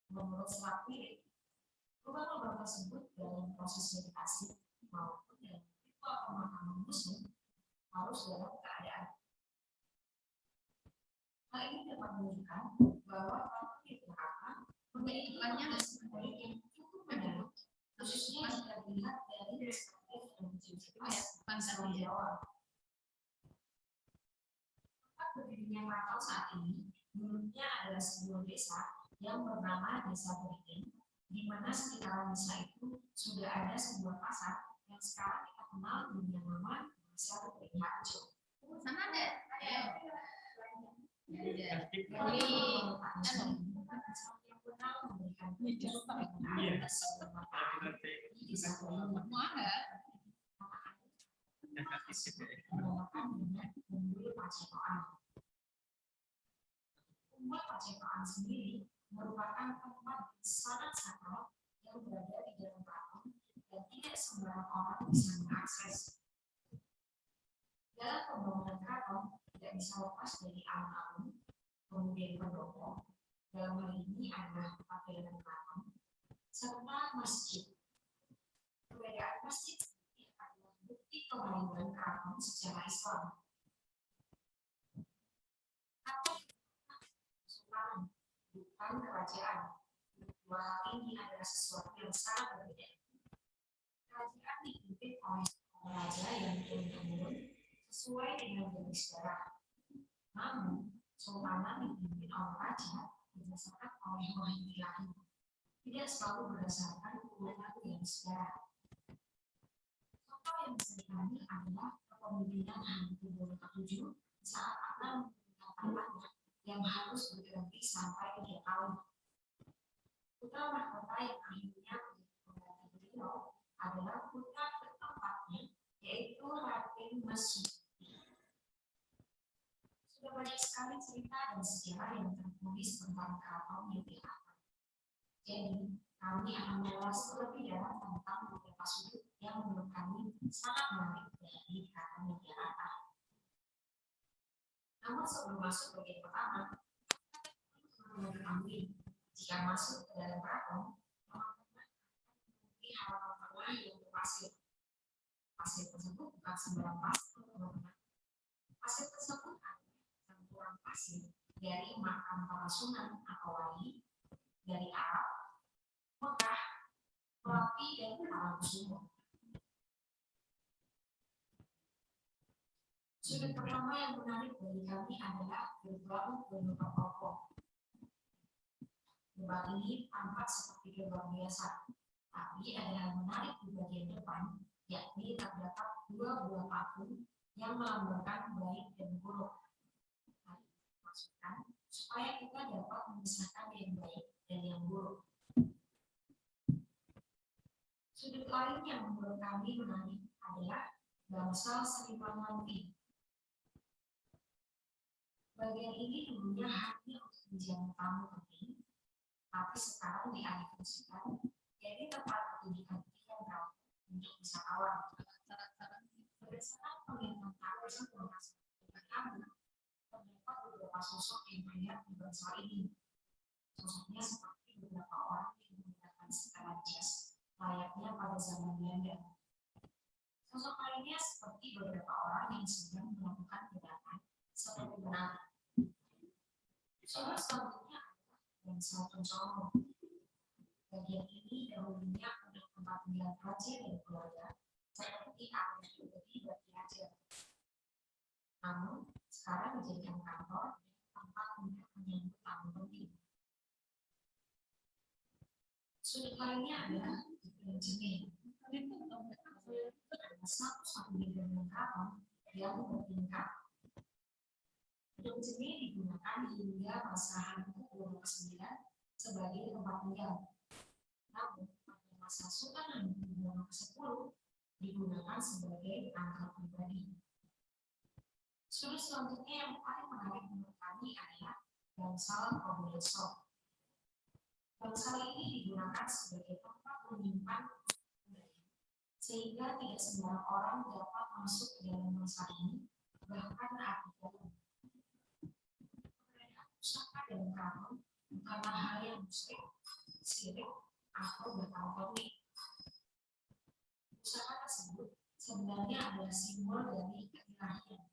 [SPEAKER 10] Menurut Serat Pirik, lubang-lubang tersebut dalam proses meditasi maupun dalam ritual pemakaman muslim harus dalam keadaan. Hal ini dapat menunjukkan bahwa keraton di neraka memiliki banyak sebagai yang cukup mendalam, khususnya jika dilihat dari perspektif religiusitas Islam Jawa. Tempat berdirinya keraton saat ini dulunya adalah sebuah desa yang bernama Desa Beringin, di mana sekitaran desa itu sudah ada sebuah pasar yang sekarang kita kenal dengan nama Pasar Beringharjo. Sana ada. Umat Pacekoan sendiri merupakan tempat sangat sakral yang berada di dalam keraton dan tidak sembarang orang bisa mengakses. Dalam pembangunan keraton tidak bisa lepas dari alun-alun, kemudian pendopo, dalam hal ini adalah pavilion keraton, serta masjid. Perbedaan masjid adalah bukti kemajuan keraton secara Islam. Bukan kerajaan. Dua hal ini adalah sesuatu yang sangat berbeda. Kerajaan dipimpin oleh raja yang turun-temurun sesuai dengan garis darah. Namun, sultanan dipimpin oleh raja berdasarkan oleh wahyu ilahi, tidak selalu berdasarkan urutan garis darah. Contoh yang bisa diambil adalah kepemimpinan Hamengkubuwono ke-7 saat akan memerintahkan yang harus berganti sampai 3 tahun. Putra mahkota yang akhirnya mengganti beliau adalah putra keempatnya, yaitu Raden Mas Sudi. Sudah banyak sekali cerita dan sejarah yang tertulis tentang keraton Yogyakarta. Jadi, kami akan mengulas lebih dalam tentang beberapa sudut yang menurut kami sangat menarik dari keraton Yogyakarta. Namun sebelum masuk bagian pertama, teman-teman ketahui jika masuk ke dalam keraton, teman-teman memiliki halaman tengah yang berpasir. Pasir tersebut bukan sembarang pasir, teman-teman. Pasir tersebut adalah campuran pasir dari makam para sunan atau wali dari Arab, Mekah, Merapi, dan Karangkusumo. Sudut pertama yang menarik bagi kami adalah gerbang Gunung Purwo. Gerbang ini tampak seperti gerbang biasa, tapi ada yang menarik di bagian depan, yakni terdapat 2 buah paku yang melambangkan baik dan buruk. Maksudkan supaya kita dapat memisahkan yang baik dan yang buruk. Sudut lain yang menurut kami menarik adalah bangsal Srimanganti. Bagian ini dulunya hanya untuk menjamu tamu penting, tapi sekarang dialihfungsikan jadi tempat pendidikan tinggi untuk wisatawan. Berdasarkan penelitian kami terdapat beberapa sosok yang banyak di bangsal ini. Sosoknya seperti beberapa orang yang menggunakan setelan jas layaknya pada zaman Belanda. Sosok lainnya seperti beberapa orang yang sedang melakukan gerakan seperti menari. Sosok selanjutnya adalah bangsal Kunchoro. Bagian ini dahulunya untuk tempat tinggal raja dan keluarga, seperti area pribadi bagi raja. Namun, sekarang dijadikan kantor tempat untuk menyambut tamu penting. Sudut lainnya adalah jenis. Ada satu-satunya bangunan keraton yang bertingkat. Gedung jenis digunakan hingga masa Hamengkubuwono ke-9 sebagai tempat tinggal. Namun, pada masa Sultan Hamengkubuwono ke-10 digunakan sebagai kantor pribadi. Sudut selanjutnya yang paling menarik menurut kami adalah bangsal Kobuleso. Bangsal ini digunakan sebagai tempat menyimpan sehingga tidak sembarang orang dapat masuk ke dalam bangsal ini, bahkan abdi dalam. Keberadaan pusaka dalam keraton bukanlah hal yang musyrik, syirik, atau bertauhid. Pusaka tersebut sebenarnya adalah simbol dari keilahian.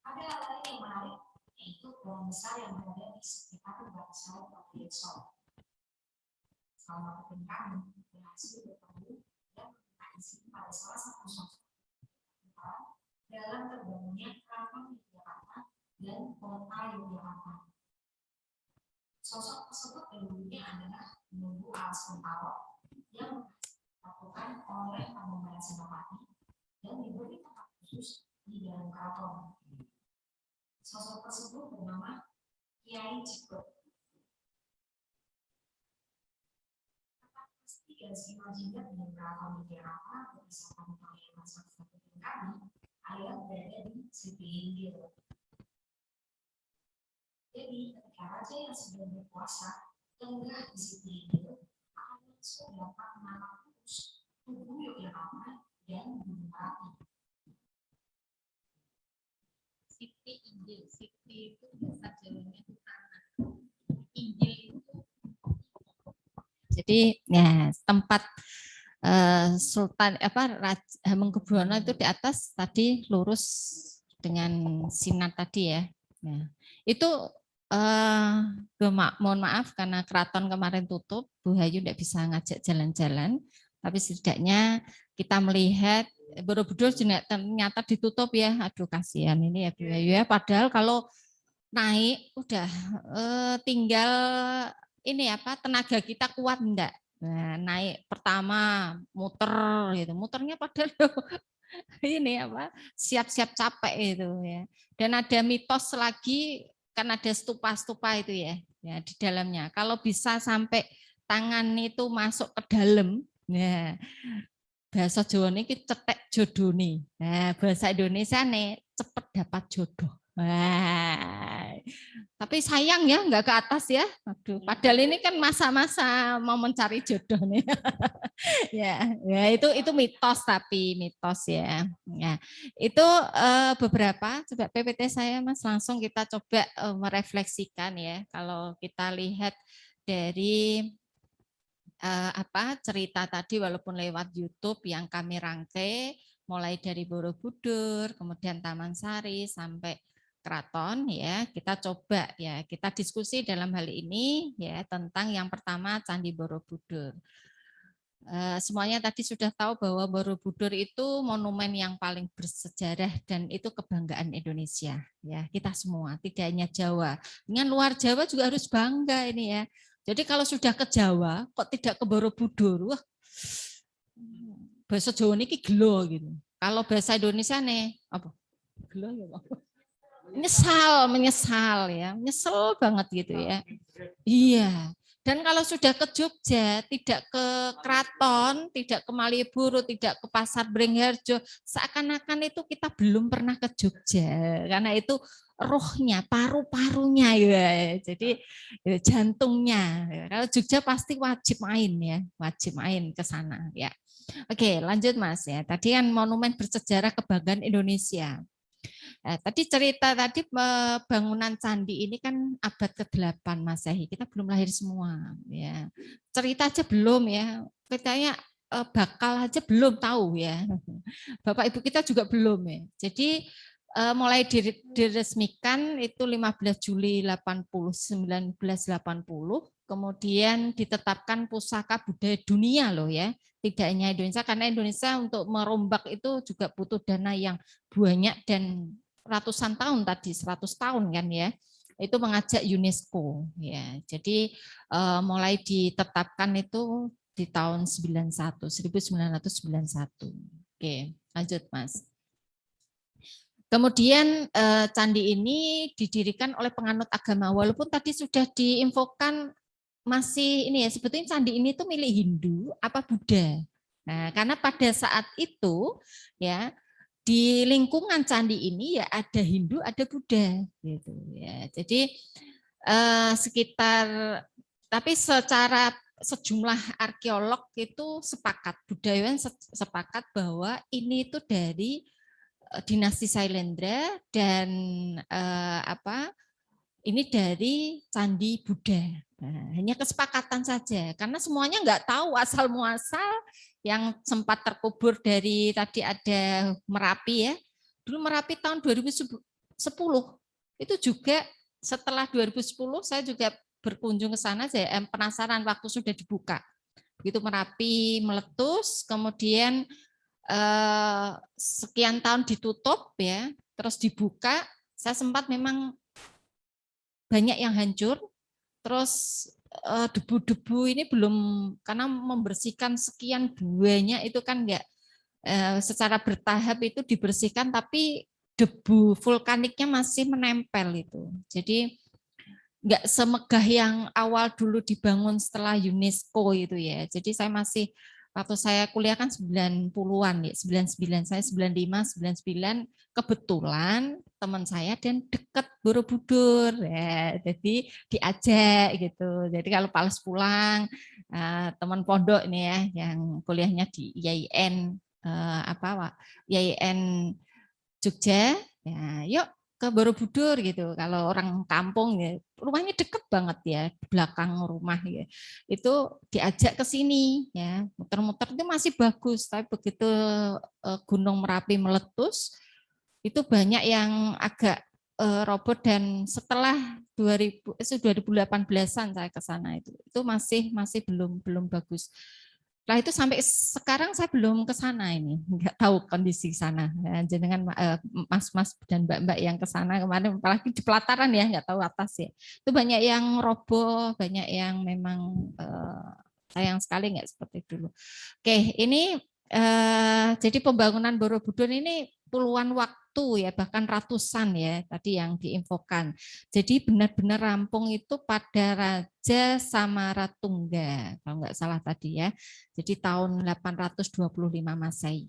[SPEAKER 10] Ada hal lain yang menarik, yaitu pohon besar yang berada di sekitar bangsal Kobuleso. Selama kami berhasil bertemu dan tradisi pada salah satu sosok dalam terbangunnya keraton Yogyakarta dan kota Yogyakarta. Sosok tersebut dulunya adalah Nunggu Alas Kuntaro yang dilakukan oleh Pangeran Senopati dan diberi tempat khusus di dalam keraton. Sosok tersebut bernama Kiai Cikut. Dan Simalungun dengan keraton Yogyakarta berdasarkan penglihatan saksi kami adalah berada di Sitihinggil. Jadi ketika raja yang sedang berkuasa tenggah di Sitihinggil akan langsung dapat menatap terus tubuh Yogyakarta dan Gunung Merapi. Sitihinggil, Siti itu bahasa Jawanya itu tanah. Inggil itu.
[SPEAKER 2] Jadi ya tempat Sultan Hamengkubuwono itu di atas tadi lurus dengan sinar tadi ya. Nah, itu mohon maaf karena keraton kemarin tutup, Bu Hayu tidak bisa ngajak jalan-jalan, tapi setidaknya kita melihat Borobudur ternyata ditutup ya. Aduh kasihan ini ya Bu Hayu ya. Padahal kalau naik udah tinggal ini tenaga kita kuat enggak? Nah, naik pertama muter gitu, muternya padahal ini siap-siap capek itu ya. Dan ada mitos lagi kan ada stupa-stupa itu ya di dalamnya. Kalau bisa sampai tangan itu masuk ke dalam, ya bahasa Jawa ini cetek jodoh nih. Nah, bahasa Indonesia nih cepet dapat jodoh. Wah, tapi sayang ya nggak ke atas ya. Aduh, padahal ini kan masa-masa mau mencari jodoh nih. ya itu mitos tapi mitos ya. Ya itu beberapa. Coba PPT saya Mas langsung kita coba merefleksikan ya. Kalau kita lihat dari cerita tadi walaupun lewat YouTube yang kami rangkai mulai dari Borobudur, kemudian Taman Sari sampai Keraton ya, kita coba ya, kita diskusi dalam hal ini ya tentang yang pertama Candi Borobudur. Semuanya tadi sudah tahu bahwa Borobudur itu monumen yang paling bersejarah dan itu kebanggaan Indonesia ya, kita semua, tidak hanya Jawa. Dengan luar Jawa juga harus bangga ini ya. Jadi kalau sudah ke Jawa kok tidak ke Borobudur, wah bahasa Jawa ini gelo gitu. Kalau bahasa Indonesia nih apa? Gelo ya apa? Menyesal ya, menyesal banget gitu ya. Iya. Dan kalau sudah ke Jogja, tidak ke Keraton, tidak ke Malioboro, tidak ke Pasar Bringharjo, seakan-akan itu kita belum pernah ke Jogja, karena itu rohnya, paru-parunya ya. Jadi jantungnya. Kalau Jogja pasti wajib main ya, wajib main ke sana ya. Oke, lanjut Mas ya. Tadi kan monumen bersejarah kebanggaan Indonesia. Nah, tadi cerita tadi bangunan candi ini kan abad ke-8 Masehi. Kita belum lahir semua ya. Cerita aja belum ya. Katanya bakal aja belum tahu ya. Bapak Ibu kita juga belum ya. Jadi mulai diresmikan itu 15 Juli 1980, kemudian ditetapkan pusaka budaya dunia loh ya. Tidak hanya Indonesia, karena Indonesia untuk merombak itu juga butuh dana yang banyak dan ratusan tahun tadi, 100 tahun kan ya. Itu mengajak UNESCO ya. Jadi mulai ditetapkan itu di tahun 1991. Oke, lanjut Mas. Kemudian candi ini didirikan oleh penganut agama, walaupun tadi sudah diinfokan masih ini ya, sebetulnya candi ini tuh milik Hindu apa Buddha. Nah, karena pada saat itu ya di lingkungan candi ini ya ada Hindu, ada Buddha gitu ya. Jadi sekitar, tapi secara sejumlah arkeolog itu sepakat, budayawan sepakat bahwa ini itu dari dinasti Sailendra dan ini dari Candi Buddha. Nah, hanya kesepakatan saja, karena semuanya nggak tahu asal muasal yang sempat terkubur dari tadi ada Merapi ya. Dulu Merapi tahun 2010 itu juga setelah 2010 saya juga berkunjung ke sana, saya penasaran waktu sudah dibuka. Begitu Merapi meletus, kemudian sekian tahun ditutup ya, terus dibuka, saya sempat memang banyak yang hancur, terus debu-debu ini belum, karena membersihkan sekian banyak itu kan enggak secara bertahap itu dibersihkan, tapi debu vulkaniknya masih menempel itu. Jadi enggak semegah yang awal dulu dibangun setelah UNESCO itu ya. Jadi saya masih, waktu saya kuliah kan 90-an ya, 99, saya 95, 99, kebetulan teman saya dan dekat Borobudur ya, jadi diajak gitu. Jadi kalau Pales pulang, teman pondok ini ya yang kuliahnya di IAIN IAIN Jogja, ya yuk ke Borobudur gitu. Kalau orang kampung ya rumahnya deket banget ya, di belakang rumah ya. Itu diajak ke sini ya, muter-muter itu masih bagus, tapi begitu Gunung Merapi meletus itu banyak yang agak roboh, dan setelah 2018-an saya ke sana itu masih belum bagus. Nah itu sampai sekarang saya belum ke sana ini, nggak tahu kondisi sana. Jenengan mas-mas dan mbak-mbak yang ke sana kemarin, apalagi di pelataran ya, nggak tahu atas ya. Itu banyak yang roboh, banyak yang memang sayang sekali nggak seperti dulu. Oke, ini jadi pembangunan Borobudur ini puluhan waktu ya, bahkan ratusan ya tadi yang diinfokan. Jadi benar-benar rampung itu pada Raja Samaratungga, kalau nggak salah tadi ya. Jadi tahun 825 Masehi.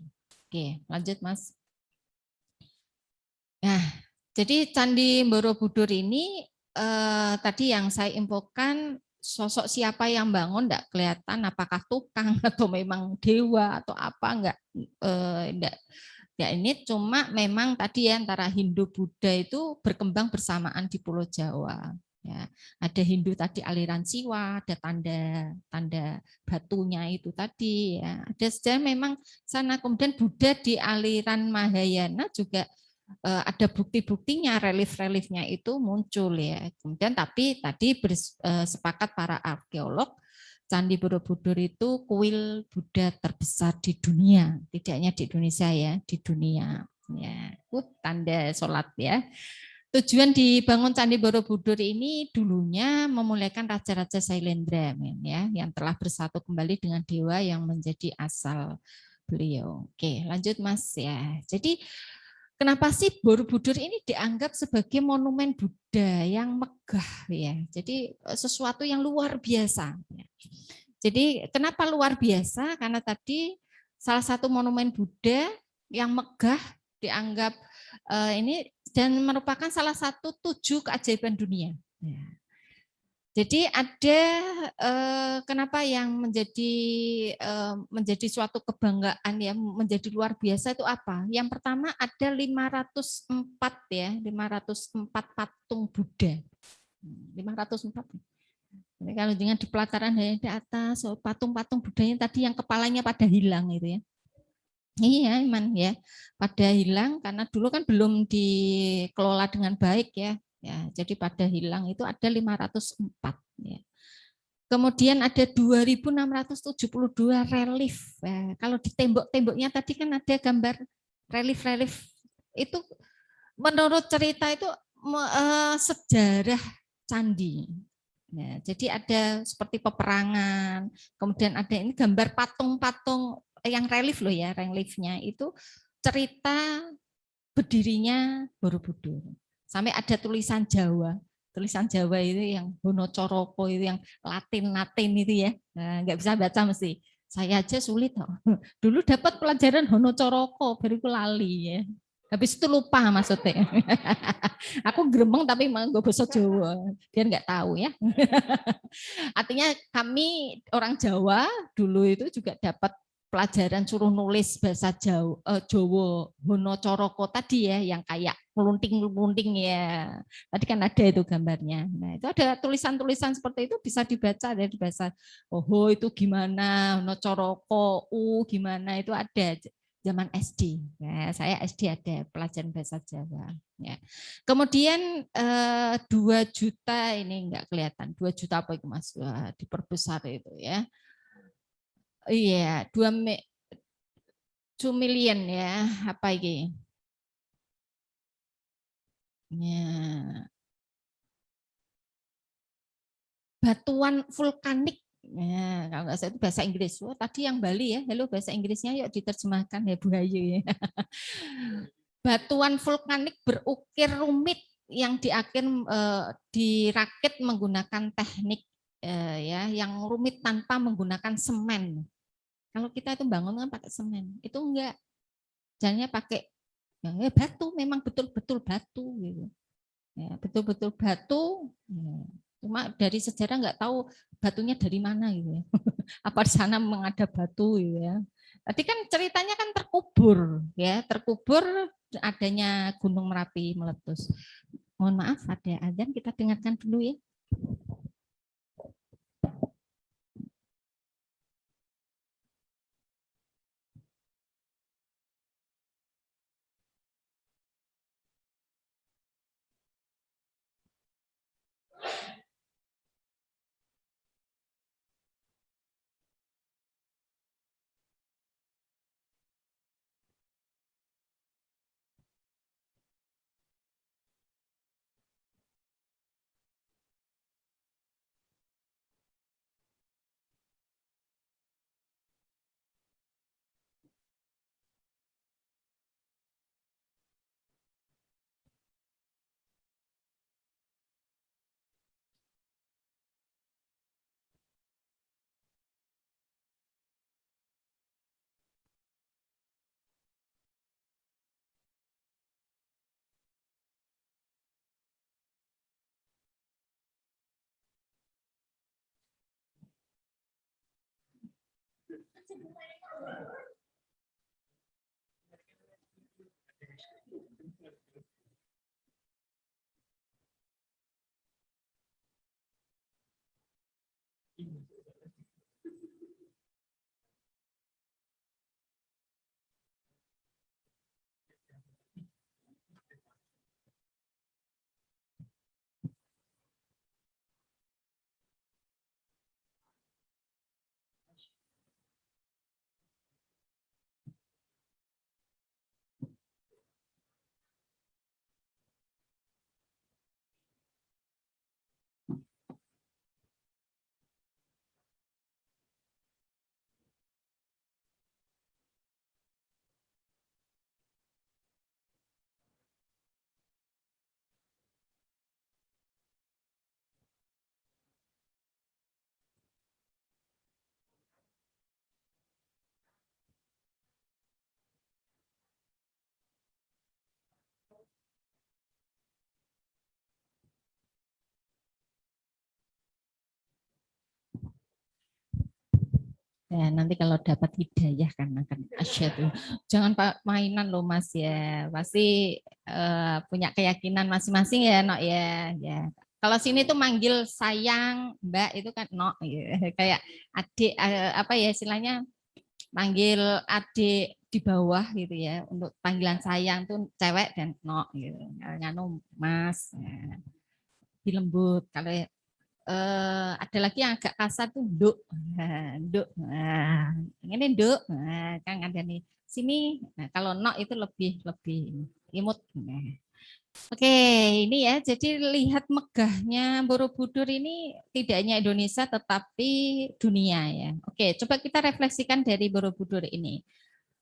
[SPEAKER 2] Oke, lanjut Mas. Nah, jadi Candi Borobudur ini tadi yang saya infokan, sosok siapa yang bangun enggak kelihatan, apakah tukang atau memang dewa atau apa, enggak. Ya ini cuma memang tadi ya antara Hindu Buddha itu berkembang bersamaan di Pulau Jawa. Ya, ada Hindu tadi aliran Siwa, ada tanda batunya itu tadi ya. Ada sejarah memang sana, kemudian Buddha di aliran Mahayana juga ada bukti-buktinya, relief-reliefnya itu muncul ya. Kemudian tapi tadi sepakat para arkeolog, Candi Borobudur itu kuil Buddha terbesar di dunia, tidak hanya di Indonesia ya, di dunia. Ya, tanda sholat ya. Tujuan dibangun Candi Borobudur ini dulunya memuliakan Raja-Raja Sailendra ya, yang telah bersatu kembali dengan dewa yang menjadi asal beliau. Oke, lanjut Mas ya. Jadi kenapa sih Borobudur ini dianggap sebagai monumen Buddha yang megah ya? Jadi sesuatu yang luar biasa. Jadi kenapa luar biasa? Karena tadi salah satu monumen Buddha yang megah dianggap ini dan merupakan salah satu 7 keajaiban dunia. Jadi ada kenapa yang menjadi suatu kebanggaan ya, menjadi luar biasa itu apa? Yang pertama ada 504 ya, 504 patung Buddha. 504. Jadi kalau dengan di pelataran di atas patung-patung Buddhanya tadi yang kepalanya pada hilang itu ya. Iya, Iman ya. Pada hilang karena dulu kan belum dikelola dengan baik ya. Ya, jadi pada hilang itu ada 504 ya. Kemudian ada 2.672 relief. Ya, kalau di tembok-temboknya tadi kan ada gambar relief-relief. Itu menurut cerita itu sejarah candi. Ya, jadi ada seperti peperangan, kemudian ada ini gambar patung-patung yang relief loh ya, reliefnya itu cerita berdirinya Borobudur. Sampai ada tulisan Jawa itu yang Honocoroko itu yang Latin itu ya, nah, nggak bisa baca mesti. Saya aja sulit kok. Dulu dapat pelajaran Honocoroko, bariku lali ya. Habis itu lupa maksudnya. Aku gremeng tapi emang gue bahasa Jawa, biar nggak tahu ya. Artinya kami orang Jawa dulu itu juga dapat pelajaran suruh nulis bahasa Jawa Honocoroko tadi ya, yang kayak melunting-melunting ya. Tadi kan ada itu gambarnya. Nah itu ada tulisan-tulisan seperti itu bisa dibaca dari bahasa oh itu gimana, Honocoroko, gimana itu ada. Zaman SD, ya, saya SD ada pelajaran bahasa Jawa. Ya. Kemudian 2 juta ini enggak kelihatan, 2 juta apa itu Mas? Diperbesar itu ya. Iya, 2 million ya, apa ini? Ya. Batuan vulkanik. Ya, kalau nggak salah itu bahasa Inggris. Oh, tadi yang Bali ya. Halo, bahasa Inggrisnya yuk diterjemahkan ya Bu Ayu ya. Batuan vulkanik berukir rumit yang dirakit menggunakan teknik ya yang rumit tanpa menggunakan semen. Kalau kita itu bangun kan pakai semen, itu enggak. Jadinya pakai ya, batu, memang betul-betul batu gitu. Ya, betul-betul batu. Ya. Cuma dari sejarah nggak tahu batunya dari mana gitu ya. Apa di sana memang ada batu gitu ya. Tadi kan ceritanya kan terkubur ya, terkubur adanya Gunung Merapi meletus. Mohon maaf ada azan, kita dengarkan dulu ya. Ya, nanti kalau dapat hidayah kan akan asyhadu. Jangan mainan loh Mas ya. Pasti punya keyakinan masing-masing ya, Nok ya. Ya. Kalau sini tuh manggil sayang, Mbak itu kan Nok ya. Kayak adik apa ya istilahnya manggil adik di bawah gitu ya. Untuk panggilan sayang tuh cewek dan Nok gitu. Nganu Mas. Ya. Di lembut kalau ada lagi yang agak kasar tuh nduk, nduk, ini nduk, kan ada nih sini. Nah, kalau nok itu lebih imut. Oke, ini ya. Jadi lihat megahnya Borobudur ini tidak hanya Indonesia tetapi dunia ya. Oke, coba kita refleksikan dari Borobudur ini.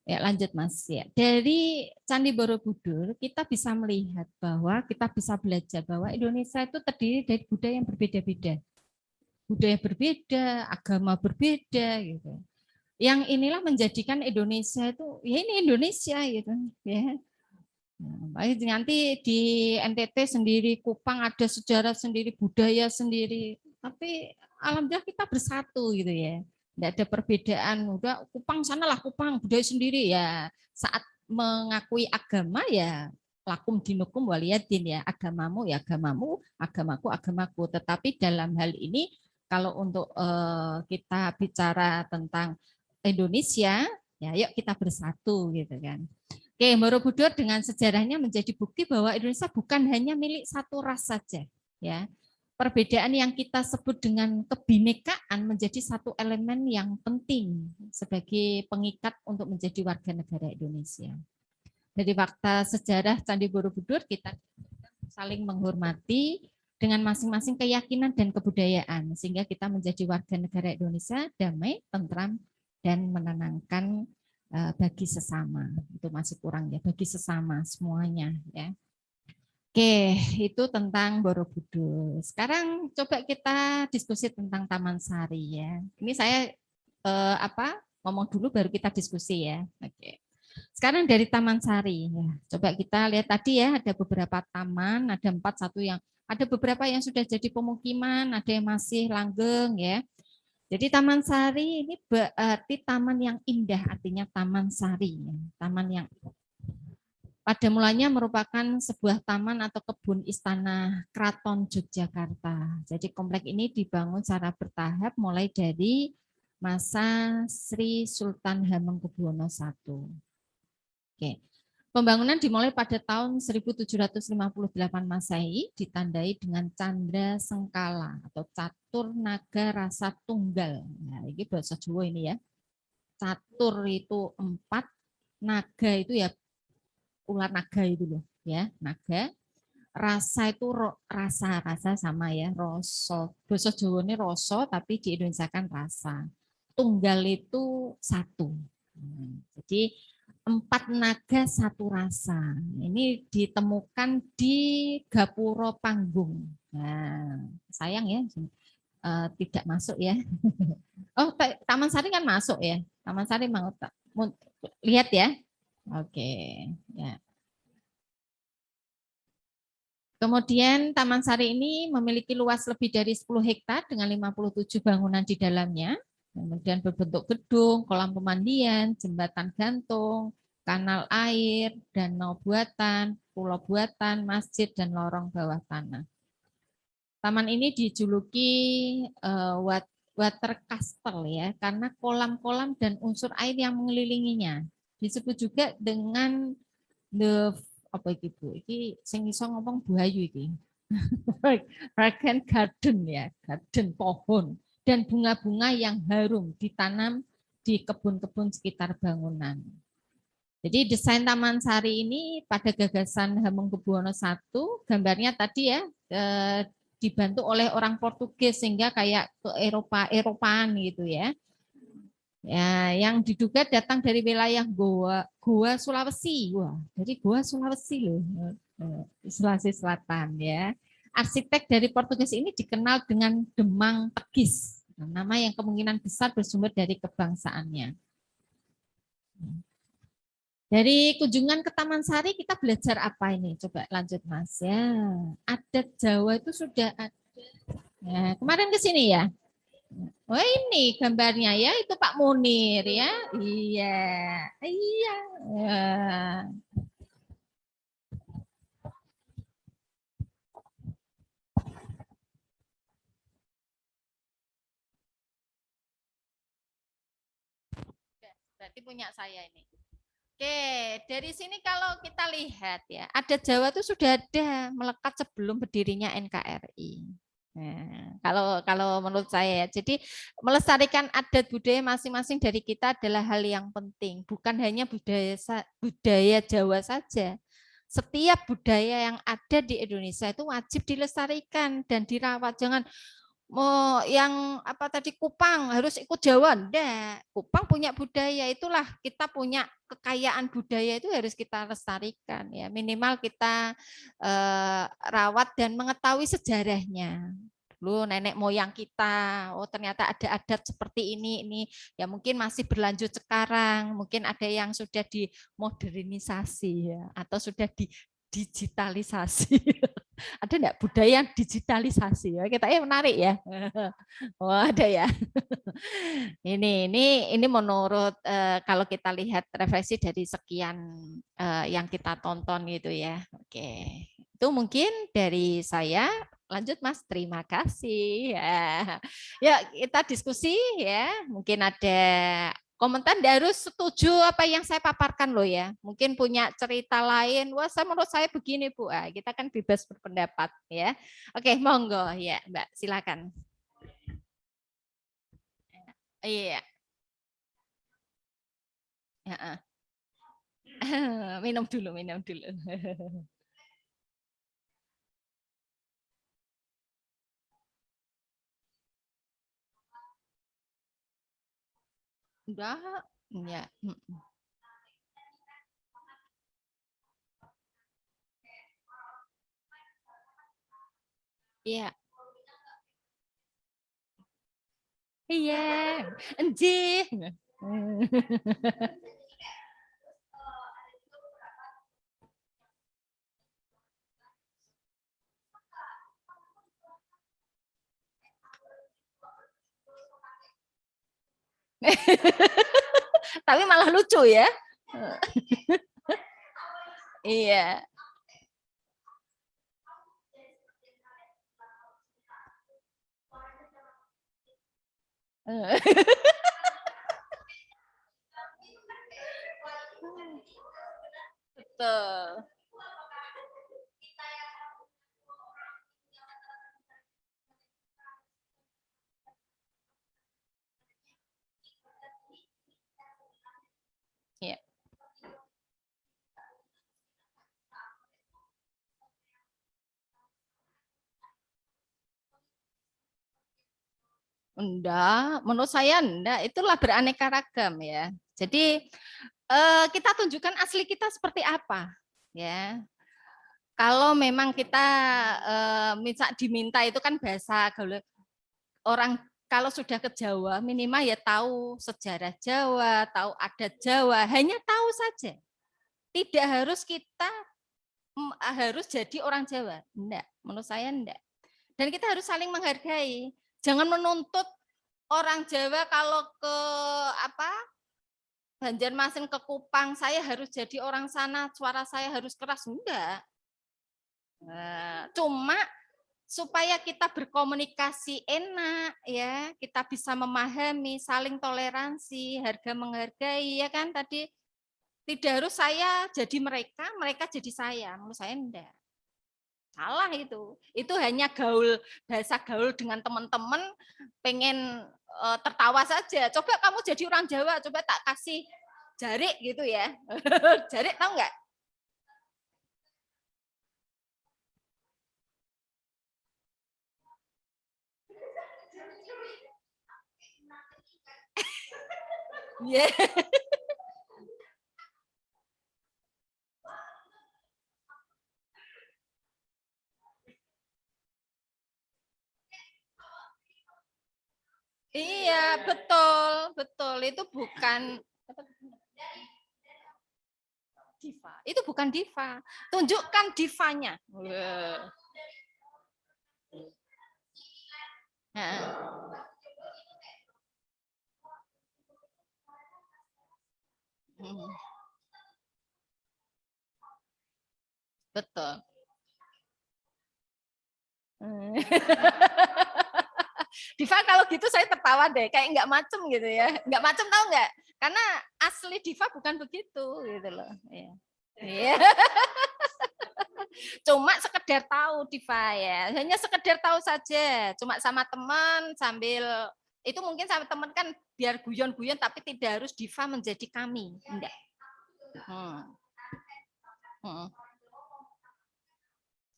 [SPEAKER 2] Ya, lanjut Mas ya. Dari Candi Borobudur kita bisa melihat bahwa kita bisa belajar bahwa Indonesia itu terdiri dari budaya yang berbeda-beda. Budaya berbeda, agama berbeda gitu. Yang inilah menjadikan Indonesia itu ya ini Indonesia gitu ya. Nah, nanti di NTT sendiri, Kupang ada sejarah sendiri, budaya sendiri. Tapi alhamdulillah kita bersatu gitu ya. Tidak ada perbedaan, udah Kupang sanalah Kupang budaya sendiri ya. Saat mengakui agama ya lakum dinukum waliyadin ya, agamamu ya agamamu, agamaku agamaku. Tetapi dalam hal ini kalau untuk kita bicara tentang Indonesia ya yuk kita bersatu gitu kan. Oke, Borobudur dengan sejarahnya menjadi bukti bahwa Indonesia bukan hanya milik satu ras saja ya. perbedaan yang kita sebut dengan kebinekaan menjadi satu elemen yang penting sebagai pengikat untuk menjadi warga negara Indonesia. Dari fakta sejarah Candi Borobudur kita saling menghormati dengan masing-masing keyakinan dan kebudayaan sehingga kita menjadi warga negara Indonesia damai, tentram, dan menenangkan bagi sesama. Itu masih kurang ya, bagi sesama semuanya ya. Oke, itu tentang Borobudur. Sekarang coba kita diskusi tentang Taman Sari ya. Ini saya ngomong dulu baru kita diskusi ya. Oke. Sekarang dari Taman Sari ya. Coba kita lihat tadi ya, ada beberapa taman, ada 4, satu yang ada beberapa yang sudah jadi pemukiman, ada yang masih langgeng ya. Jadi Taman Sari ini berarti taman yang indah, artinya Taman Sari, ya. Taman yang pada mulanya merupakan sebuah taman atau kebun istana Keraton Yogyakarta. Jadi komplek ini dibangun secara bertahap mulai dari masa Sri Sultan Hamengkubuwono I. Oke. Pembangunan dimulai pada tahun 1758 Masehi, ditandai dengan Candra Sengkala atau Catur Naga Rasa Tunggal. Nah, ini bahasa Jawa ini ya. Catur itu 4, naga itu ya ular naga itu loh ya, naga. Rasa itu rasa sama ya, roso. Bahasa Jawa ini roso tapi di Indonesia kan rasa. Tunggal itu 1. Jadi 4 naga 1 rasa. Ini ditemukan di Gapura Panggung. Nah, sayang ya tidak masuk ya. Oh, Taman Sari kan masuk ya. Taman Sari mau lihat ya. Oke, ya. Kemudian Taman Sari ini memiliki luas lebih dari 10 hektar dengan 57 bangunan di dalamnya. Kemudian berbentuk gedung, kolam pemandian, jembatan gantung, kanal air, danau buatan, pulau buatan, masjid, dan lorong bawah tanah. Taman ini dijuluki water castle ya, karena kolam-kolam dan unsur air yang mengelilinginya. Disebut juga dengan apa gitu? Iki sing iso ngomong buayu iki. Fragrant garden ya, garden pohon dan bunga-bunga yang harum ditanam di kebun-kebun sekitar bangunan. Jadi desain Taman Sari ini pada gagasan Hamengkubuwono I, gambarnya tadi ya dibantu oleh orang Portugis sehingga kayak ke Eropaan gitu ya. Ya, yang diduga datang dari wilayah Goa Sulawesi. Wah, dari Goa Sulawesi loh. Sulawesi Selatan ya. Arsitek dari Portugis ini dikenal dengan Demang Tegis. Nama yang kemungkinan besar bersumber dari kebangsaannya. Dari kunjungan ke Taman Sari kita belajar apa ini? Coba lanjut Mas ya. Adat Jawa itu sudah ada. Ya, kemarin ke sini ya. Oh ini gambarnya ya, itu Pak Munir ya. Iya. Iya. Berarti punya saya ini. Oke, dari sini kalau kita lihat ya, adat Jawa itu sudah ada melekat sebelum berdirinya NKRI. Nah, kalau menurut saya, jadi melestarikan adat budaya masing-masing dari kita adalah hal yang penting, bukan hanya budaya Jawa saja. Setiap budaya yang ada di Indonesia itu wajib dilestarikan dan dirawat. Jangan yang apa tadi Kupang harus ikut Jawa, enggak. Kupang punya budaya, itulah kita punya kekayaan budaya itu harus kita lestarikan ya. Minimal kita rawat dan mengetahui sejarahnya. Dulu nenek moyang kita, oh ternyata ada adat seperti ini ya mungkin masih berlanjut sekarang, mungkin ada yang sudah dimodernisasi ya atau sudah digitalisasi. Ada enggak budaya yang digitalisasi? Kita menarik ya. Oh, ada ya. Ini menurut kalau kita lihat refleksi dari sekian yang kita tonton gitu ya. Oke. Itu mungkin dari saya. Lanjut Mas, terima kasih. Ya, kita diskusi ya. Mungkin ada Komentar nggak harus setuju apa yang saya paparkan loh ya. Mungkin punya cerita lain. Wah, menurut saya begini Bu. Kita kan bebas berpendapat ya. Oke, monggo ya Mbak, silakan. Iya. Ya. Minum dulu, minum dulu. Enggak, ya. Iya. Iya, enjih. Tapi malah lucu ya. Iya. Betul. Iya. Enggak, menurut saya enggak. Itulah beraneka ragam ya. Jadi kita tunjukkan asli kita seperti apa, ya. Kalau memang kita diminta itu kan bahasa gaul orang kalau sudah ke Jawa minimal ya tahu sejarah Jawa, tahu adat Jawa, hanya tahu saja. Tidak harus kita harus jadi orang Jawa. Enggak, menurut saya enggak. Dan kita harus saling menghargai. Jangan menuntut orang Jawa kalau ke Banjarmasin ke Kupang, saya harus jadi orang sana, suara saya harus keras. Enggak. Cuma supaya kita berkomunikasi enak ya, kita bisa memahami, saling toleransi, harga menghargai ya kan tadi. Tidak harus saya jadi mereka, mereka jadi saya. Menurut saya enggak. Salah itu. Itu hanya gaul, bahasa gaul dengan teman-teman pengen tertawa saja. Coba kamu jadi orang Jawa, coba tak kasih jarik gitu ya. Jarik tahu nggak? Yeah. Iya, betul, betul. Itu bukan diva. Itu bukan diva. Tunjukkan divanya. Nah. Betul. Diva kalau gitu saya tertawa deh, kayak nggak macem gitu ya. Nggak macem tahu nggak? Karena asli diva bukan begitu gitu loh. Iya. Cuma sekedar tahu diva ya, hanya sekedar tahu saja. Cuma sama teman sambil itu mungkin sama teman kan biar guyon-guyon tapi tidak harus diva menjadi kami. Enggak.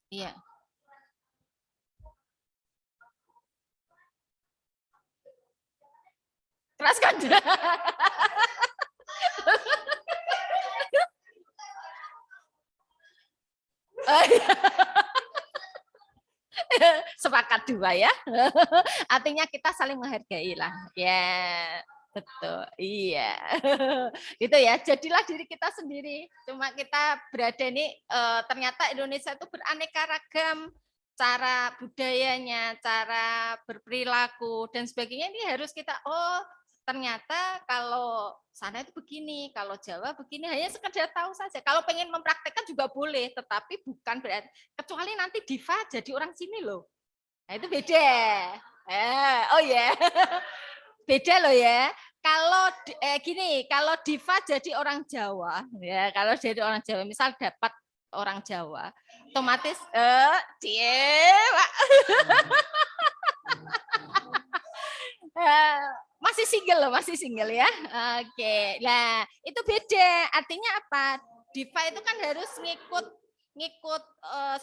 [SPEAKER 2] Iya. Keras kan? Sepakat dua ya. Artinya kita saling menghargai lah. Ya, betul. Iya. Gitu ya. Jadilah diri kita sendiri. Cuma kita berada ini ternyata Indonesia itu beraneka ragam cara budayanya, cara berperilaku dan sebagainya. Ini harus kita ternyata kalau sana itu begini, kalau Jawa begini, hanya sekedar tahu saja. Kalau pengen mempraktekkan juga boleh, tetapi bukan berarti, kecuali nanti diva jadi orang sini loh. Nah itu beda. Oh ya, beda loh ya. Gini, kalau Diva jadi orang Jawa, ya kalau jadi orang Jawa, misal dapat orang Jawa, otomatis Pak. Masih single ya. Oke. Nah, itu beda. Artinya apa? Diva itu kan harus ngikut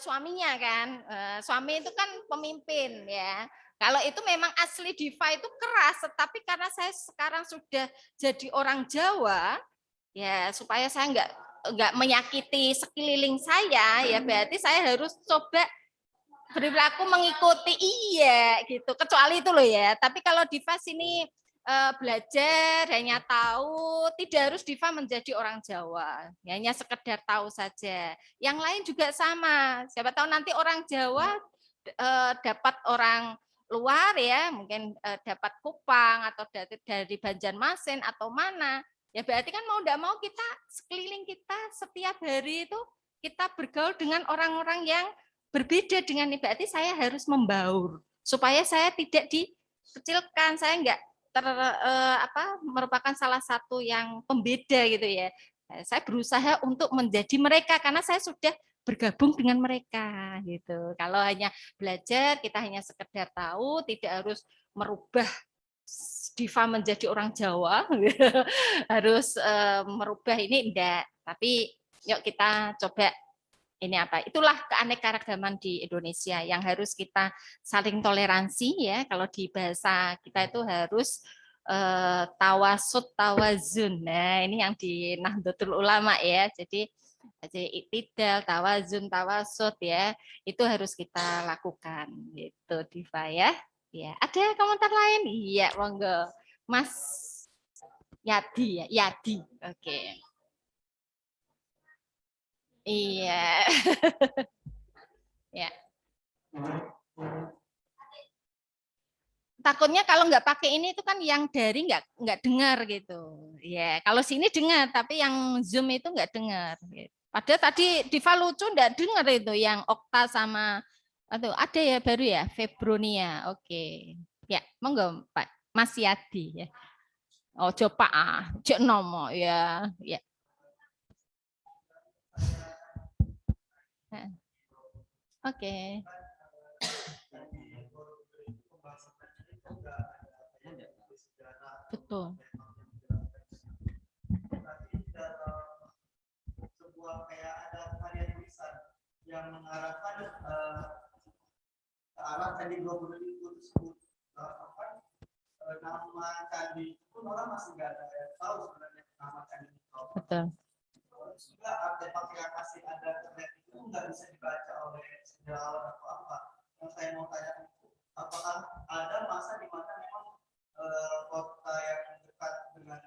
[SPEAKER 2] suaminya kan. Suami itu kan pemimpin ya. Kalau itu memang asli Diva itu keras, tetapi karena saya sekarang sudah jadi orang Jawa, ya supaya saya nggak menyakiti sekeliling saya, ya berarti saya harus coba berperilaku mengikuti, iya gitu. Kecuali itu loh ya. Tapi kalau Diva sini belajar, hanya tahu, tidak harus Diva menjadi orang Jawa, hanya sekedar tahu saja. Yang lain juga sama. Siapa tahu nanti orang Jawa dapat orang luar ya, mungkin dapat Kupang atau dari Banjarmasin atau mana, ya berarti kan mau tidak mau kita sekeliling kita setiap hari itu kita bergaul dengan orang-orang yang berbeda dengan ini, berarti saya harus membaur supaya saya tidak dikecilkan, saya enggak merupakan salah satu yang pembeda gitu ya. Saya berusaha untuk menjadi mereka karena saya sudah bergabung dengan mereka gitu. Kalau hanya belajar, kita hanya sekedar tahu, tidak harus merubah Diva menjadi orang Jawa, harus merubah ini enggak. Tapi yuk kita coba ini apa? Itulah keanekaragaman di Indonesia yang harus kita saling toleransi ya. Kalau di bahasa kita itu harus tawasud tawazun. Nah, ini yang di Nahdlatul Ulama ya. Jadi iktidal, tawazun, tawasud ya. Itu harus kita lakukan gitu, Diva ya. Ya, ada komentar lain? Iya, monggo. Mas Yadi ya, Yadi. Oke. Iya. Ya. Takutnya kalau nggak pakai ini itu kan yang dari nggak dengar gitu. Ya, kalau sini dengar, tapi yang Zoom itu nggak dengar. Gitu. Padahal tadi Diva lucu nggak dengar itu yang Okta sama atau ada ya baru ya Febronia. Oke. Ya, monggo Pak Mas Yadi ya. Oh, coba cek nomo ya. Ya. Oke. Betul.
[SPEAKER 5] Sebuah kayak ada karya tulisan yang mengarahkan ke arah candi Borobudur itu tersebut. Nama candi itu orang masih nggak ada yang tahu sebenarnya nama candi itu.
[SPEAKER 2] Betul.
[SPEAKER 5] Terus juga artefak yang masih ada terlihat itu nggak bisa dibaca oleh sejarawan atau apa. Yang saya mau tanya itu, apakah ada masa di mana memang kota yang dekat dengan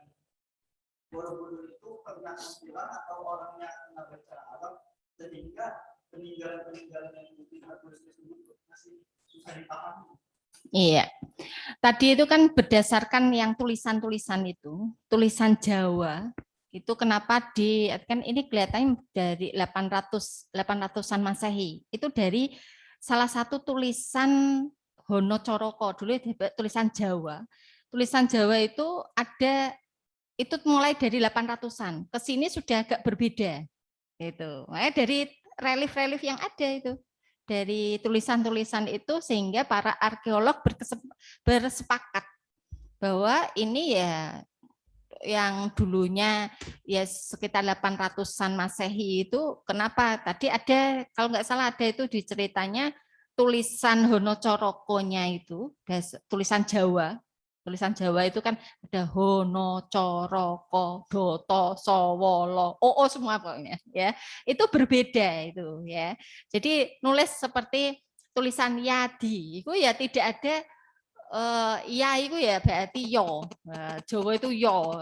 [SPEAKER 5] Borobudur itu pernah menghilang atau orangnya kena bencana alam sehingga peninggalan-peninggalan yang ditulis tersebut masih susah dipahami.
[SPEAKER 2] Iya. Tadi itu kan berdasarkan yang tulisan-tulisan itu, tulisan Jawa. Itu kenapa kan ini kelihatannya dari 800-an Masehi. Itu dari salah satu tulisan Honocoroko, dulu tulisan Jawa. Tulisan Jawa itu ada itu mulai dari 800-an. Ke sini sudah agak berbeda. Gitu. Makanya dari relief-relief yang ada itu. Dari tulisan-tulisan itu sehingga para arkeolog bersepakat bahwa ini ya yang dulunya ya sekitar 800-an Masehi itu kenapa tadi ada kalau nggak salah ada itu di ceritanya tulisan Honocorokonya itu tulisan Jawa. Tulisan Jawa itu kan ada Hono, Coroko, Doto, Sowolo, semua pokoknya ya. Itu berbeda itu ya. Jadi nulis seperti tulisan Yadi, itu ya tidak ada ya itu ya berarti yo. Jawa itu yo.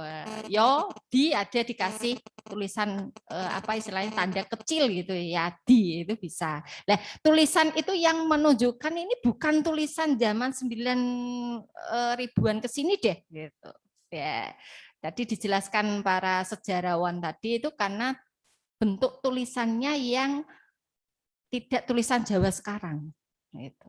[SPEAKER 2] Yo di ada dikasih tulisan apa istilahnya tanda kecil gitu ya, di itu bisa. Nah, tulisan itu yang menunjukkan ini bukan tulisan zaman 9.000-an ke sini deh gitu. Ya. Tadi dijelaskan para sejarawan tadi itu karena bentuk tulisannya yang tidak tulisan Jawa sekarang gitu.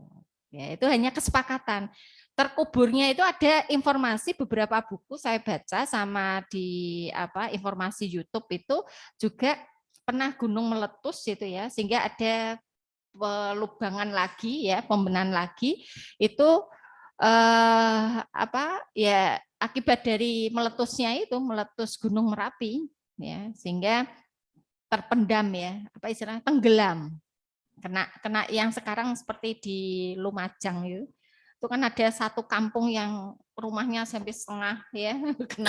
[SPEAKER 2] Ya, itu hanya kesepakatan. terkuburnya itu ada informasi beberapa buku saya baca sama di informasi YouTube itu juga pernah gunung meletus itu ya, sehingga ada pelubangan lagi ya, pembenahan lagi itu ya akibat dari meletusnya itu, meletus Gunung Merapi ya, sehingga terpendam ya, istilahnya tenggelam. Kena yang sekarang seperti di Lumajang itu kan ada satu kampung yang rumahnya sampai setengah ya kena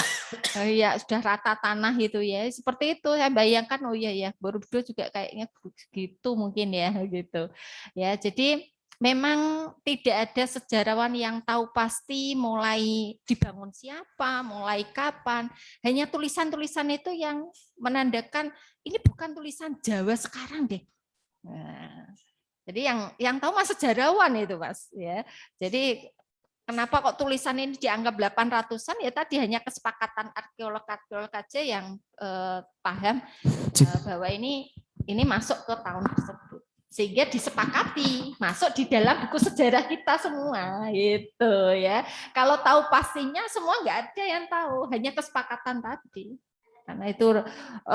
[SPEAKER 2] ya sudah rata tanah itu ya, seperti itu saya bayangkan. Oh iya ya, Borobudur juga kayaknya gitu mungkin ya gitu ya. Jadi memang tidak ada sejarawan yang tahu pasti mulai dibangun siapa, mulai kapan. Hanya tulisan-tulisan itu yang menandakan ini bukan tulisan Jawa sekarang deh. Nah, jadi yang tahu mas sejarawan itu mas ya. Jadi kenapa kok tulisan ini dianggap 800-an ya, tadi hanya kesepakatan arkeolog aja yang paham bahwa ini masuk ke tahun tersebut, sehingga disepakati masuk di dalam buku sejarah kita semua gitu ya. Kalau tahu pastinya semua nggak ada yang tahu, hanya kesepakatan tadi. Karena itu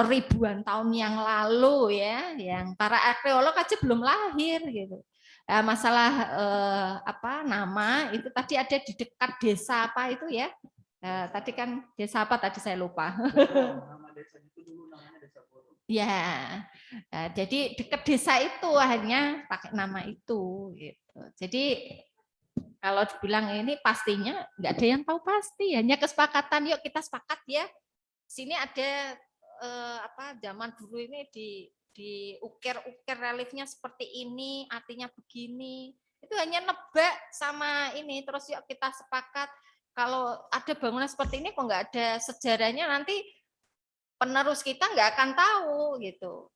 [SPEAKER 2] ribuan tahun yang lalu ya, yang para arkeolog aja belum lahir gitu. Masalah nama itu tadi ada di dekat desa apa itu ya? Tadi kan desa apa tadi saya lupa.
[SPEAKER 5] Nama desa itu dulu namanya Desa Boro.
[SPEAKER 2] Ya, jadi dekat desa itu hanya pakai nama itu gitu. Jadi kalau dibilang ini pastinya nggak ada yang tahu pasti, hanya kesepakatan. Yuk kita sepakat ya. Sini ada zaman dulu ini diukir-ukir reliefnya seperti ini, artinya begini. Itu hanya nebak sama ini. Terus yuk kita sepakat kalau ada bangunan seperti ini kok nggak ada sejarahnya, nanti penerus kita nggak akan tahu gitu.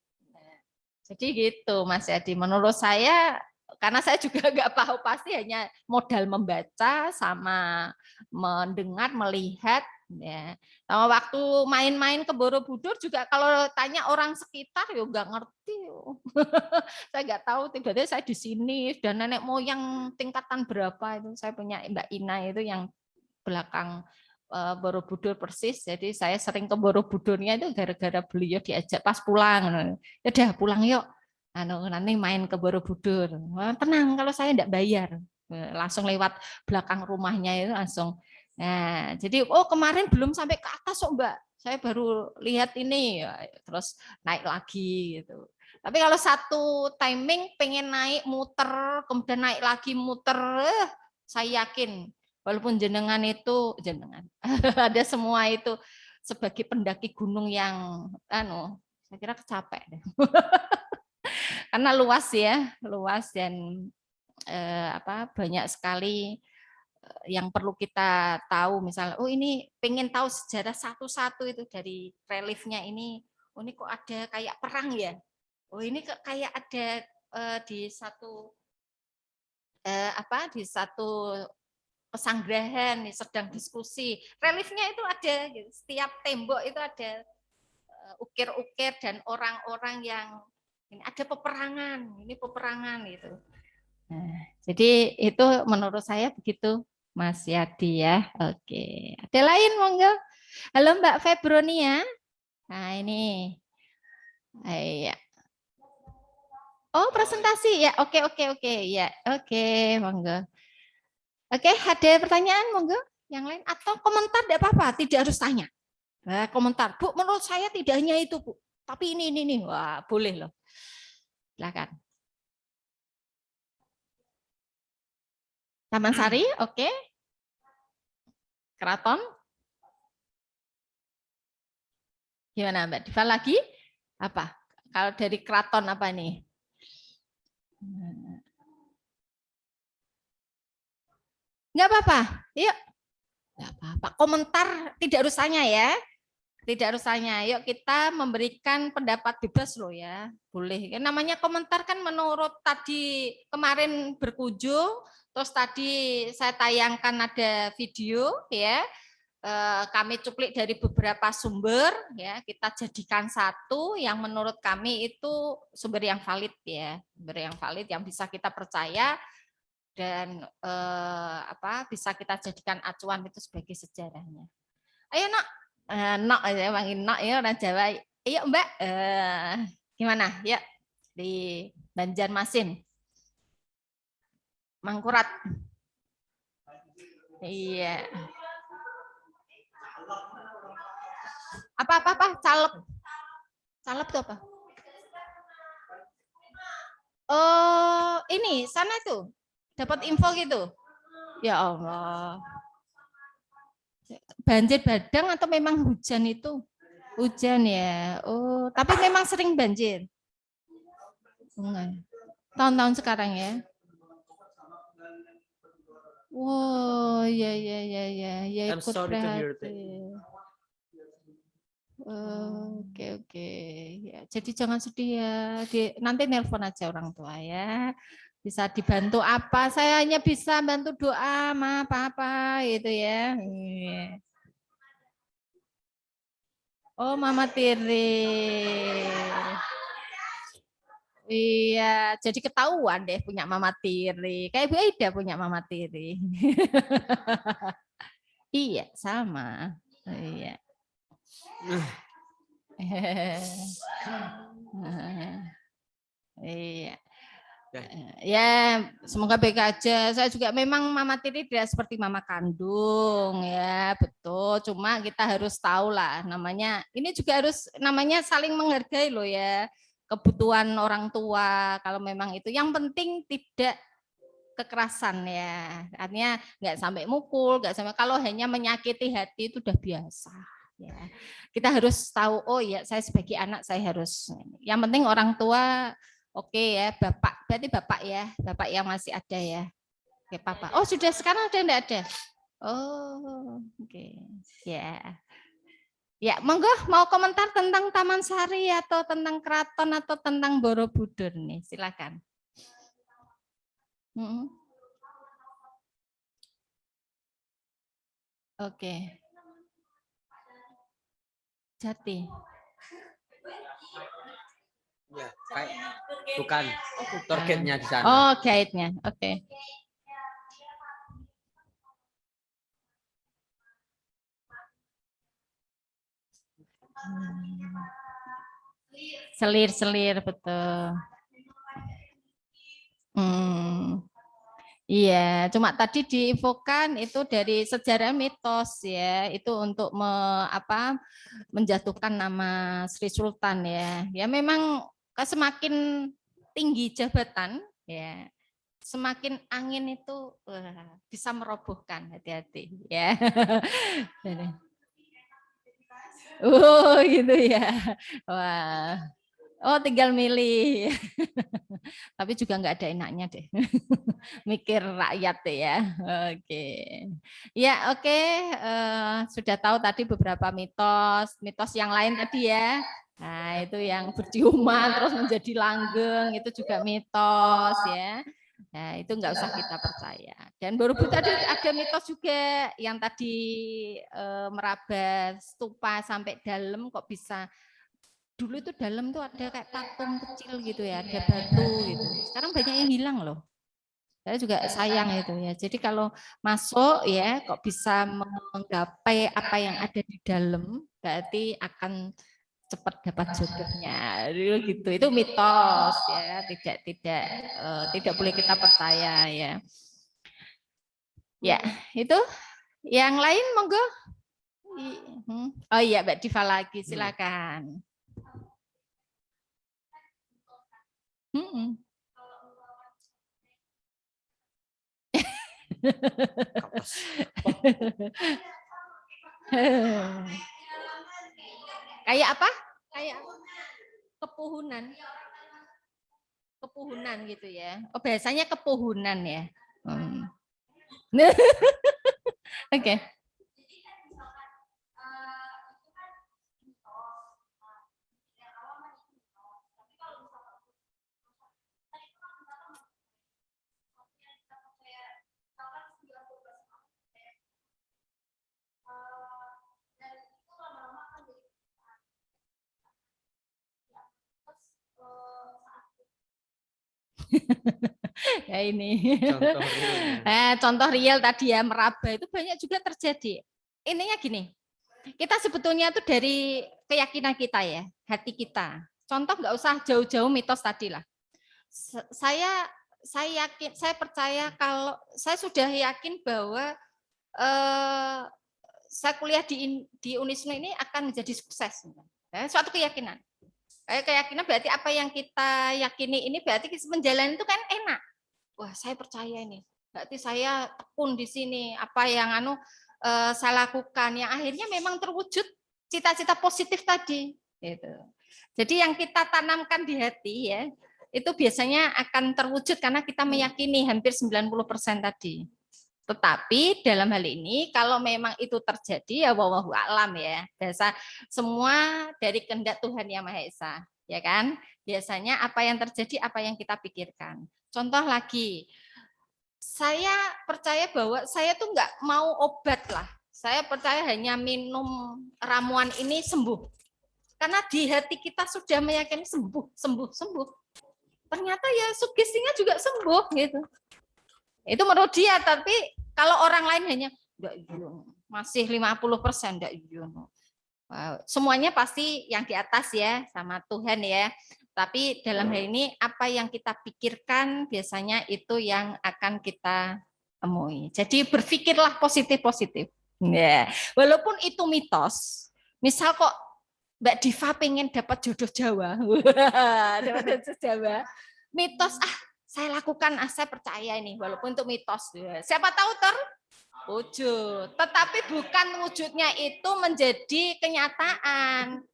[SPEAKER 2] Jadi gitu Mas Yadi. Menurut saya, karena saya juga nggak tahu pasti, hanya modal membaca sama mendengar, melihat. Ya, sama waktu main-main ke Borobudur juga kalau tanya orang sekitar ya nggak ngerti. Saya nggak tahu, tiba-tiba saya di sini dan nenek moyang tingkatan berapa itu. Saya punya Mbak Ina itu yang belakang Borobudur persis. Jadi saya sering ke Borobudurnya itu gara-gara beliau diajak pas pulang. Ya udah pulang yuk. Nanti main ke Borobudur. Tenang kalau saya enggak bayar. Langsung lewat belakang rumahnya itu langsung. Nah, jadi kemarin belum sampai ke atas kok Mbak. Saya baru lihat ini terus naik lagi gitu. Tapi kalau satu timing pengen naik muter, kemudian naik lagi muter, saya yakin walaupun jenengan ada semua itu sebagai pendaki gunung yang saya kira kecapek deh. Karena luas ya, luas dan banyak sekali yang perlu kita tahu. Misalnya, ini pengen tahu sejarah satu-satu itu dari reliefnya ini. Ini kok ada kayak perang ya? Ini kayak ada di satu pesanggrahan sedang diskusi. Reliefnya itu ada, gitu. Setiap tembok itu ada ukir-ukir dan orang-orang yang ini ada peperangan, ini peperangan gitu. Nah, jadi itu menurut saya begitu, Mas Yadi ya. Oke, ada lain monggo. Halo Mbak Febronia. Nah ini, ya. Oh presentasi ya. Oke ya. Oke, monggo. Oke, ada pertanyaan monggo yang lain atau komentar tidak apa-apa, tidak harus tanya. Nah, komentar, Bu, menurut saya tidak hanya itu, Bu, tapi ini. Wah, boleh loh. Silakan. Taman Sari, oke. Keraton. Gimana Mbak Diva lagi? Apa? Kalau dari keraton apa nih? Enggak apa-apa. Yuk. Enggak apa-apa. Komentar tidak harus tanya ya. Tidak harus tanya. Yuk kita memberikan pendapat bebas loh ya. Boleh. Namanya komentar kan menurut tadi kemarin berkunjung, terus tadi saya tayangkan ada video ya. Kami cuplik dari beberapa sumber ya, kita jadikan satu yang menurut kami itu sumber yang valid ya. Sumber yang valid yang bisa kita percaya dan bisa kita jadikan acuan itu sebagai sejarahnya. Ayo nak, nak aja panggil nak ya orang Jawa. Ayo Mbak, gimana? Ya di Banjarmasin, Mangkurat. Iya. Apa? Calep. Calep itu apa? Oh, ini sana tuh dapat info gitu. Ya Allah. Banjir bandang atau memang hujan itu? Hujan ya. Oh, tapi memang sering banjir. Enggak. Tahun-tahun sekarang ya. Wow, ya ikut prihatin. Oke. Ya, jadi jangan sedih ya. Nanti nelpon aja orang tua ya. Bisa dibantu apa? Saya hanya bisa bantu doa, apa gitu ya. Oh, Mama Tiri. Iya, jadi ketahuan deh punya Mama Tiri. Kayak Bu Aida punya Mama Tiri. Iya, sama. Iya. Iya. Ya, semoga baik aja. Saya juga memang Mama Tiri tidak seperti Mama kandung ya, betul. Cuma kita harus tahu lah namanya. Ini juga harus namanya saling menghargai loh ya. Kebutuhan orang tua kalau memang itu. Yang penting tidak kekerasan ya. Artinya nggak sampai mukul, nggak sampai kalau hanya menyakiti hati itu udah biasa. Ya, kita harus tahu. Oh ya, saya sebagai anak saya harus. Yang penting orang tua. Oke ya, Bapak, berarti Bapak ya, Bapak yang masih ada ya. Oke, Papa. Oh, sudah sekarang udah enggak ada. Oh, oke. Ya. Ya, monggo mau komentar tentang Taman Sari atau tentang keraton atau tentang Borobudur nih, silakan. Oke. Jati.
[SPEAKER 11] Ya, bukan targetnya di sana.
[SPEAKER 2] Oh, guide-nya. Oke. Selir betul. Iya, cuma tadi diinfokan itu dari sejarah mitos ya, itu untuk menjatuhkan nama Sri Sultan ya. Ya memang semakin tinggi jabatan ya, semakin angin itu bisa merobohkan, hati-hati ya. Oh gitu ya. Wah. Oh tinggal milih. Tapi juga nggak ada enaknya deh. Mikir rakyat deh ya. Oke. Ya oke. Sudah tahu tadi beberapa mitos. Mitos yang lain tadi ya. Nah itu yang berciuman terus menjadi langgeng. Itu juga mitos ya. Nah itu nggak usah kita percaya. Dan Borobudur tadi ada mitos juga. Yang tadi meraba stupa sampai dalam kok bisa. Dulu itu dalam tuh ada kayak tatung kecil gitu ya, ada batu gitu. Sekarang banyak yang hilang loh. Saya juga sayang itu ya. Jadi kalau masuk ya kok bisa menggapai apa yang ada di dalam, berarti akan cepat dapat jodohnya. Gitu. Itu mitos ya, tidak boleh kita percaya ya. Ya, itu yang lain monggo. Oh iya, Mbak Diva lagi, silakan. Kayak apa? Kayak kepuhunan. Kepuhunan gitu ya. Oh, biasanya kepuhunan ya. Oke. Ya ini.
[SPEAKER 11] Contoh realnya.
[SPEAKER 2] Contoh real tadi ya, meraba itu banyak juga terjadi. Intinya gini, kita sebetulnya itu dari keyakinan kita ya, hati kita. Contoh nggak usah jauh-jauh mitos tadi lah. Saya yakin, saya percaya kalau saya sudah yakin bahwa saya kuliah di Unisnu ini akan menjadi sukses. Suatu keyakinan. Keyakinan berarti apa yang kita yakini ini berarti menjalani itu kan enak. Wah, saya percaya ini. Berarti saya tekun di sini. Apa yang saya lakukan yang akhirnya memang terwujud cita-cita positif tadi. Gitu. Jadi yang kita tanamkan di hati ya, itu biasanya akan terwujud karena kita meyakini hampir 90% tadi. Tetapi dalam hal ini kalau memang itu terjadi ya wallahu a'lam ya. Biasa semua dari kehendak Tuhan Yang Maha Esa, ya kan? Biasanya apa yang terjadi apa yang kita pikirkan. Contoh lagi, saya percaya bahwa saya tuh nggak mau obat lah. Saya percaya hanya minum ramuan ini sembuh. Karena di hati kita sudah meyakini sembuh. Ternyata ya sugestinya juga sembuh gitu. Itu menurut dia, tapi kalau orang lain hanya enggak iya, masih 50% enggak iya. Semuanya pasti yang di atas ya sama Tuhan ya. Tapi dalam hal ini apa yang kita pikirkan biasanya itu yang akan kita temui. Jadi berpikirlah positif-positif. Ya, walaupun itu mitos. Misal kok Mbak Diva pengen dapat jodoh Jawa. Dapat jodoh Jawa. Mitos saya lakukan, saya percaya ini, walaupun untuk mitos. Siapa tahu terwujud. Tetapi bukan wujudnya itu menjadi kenyataan.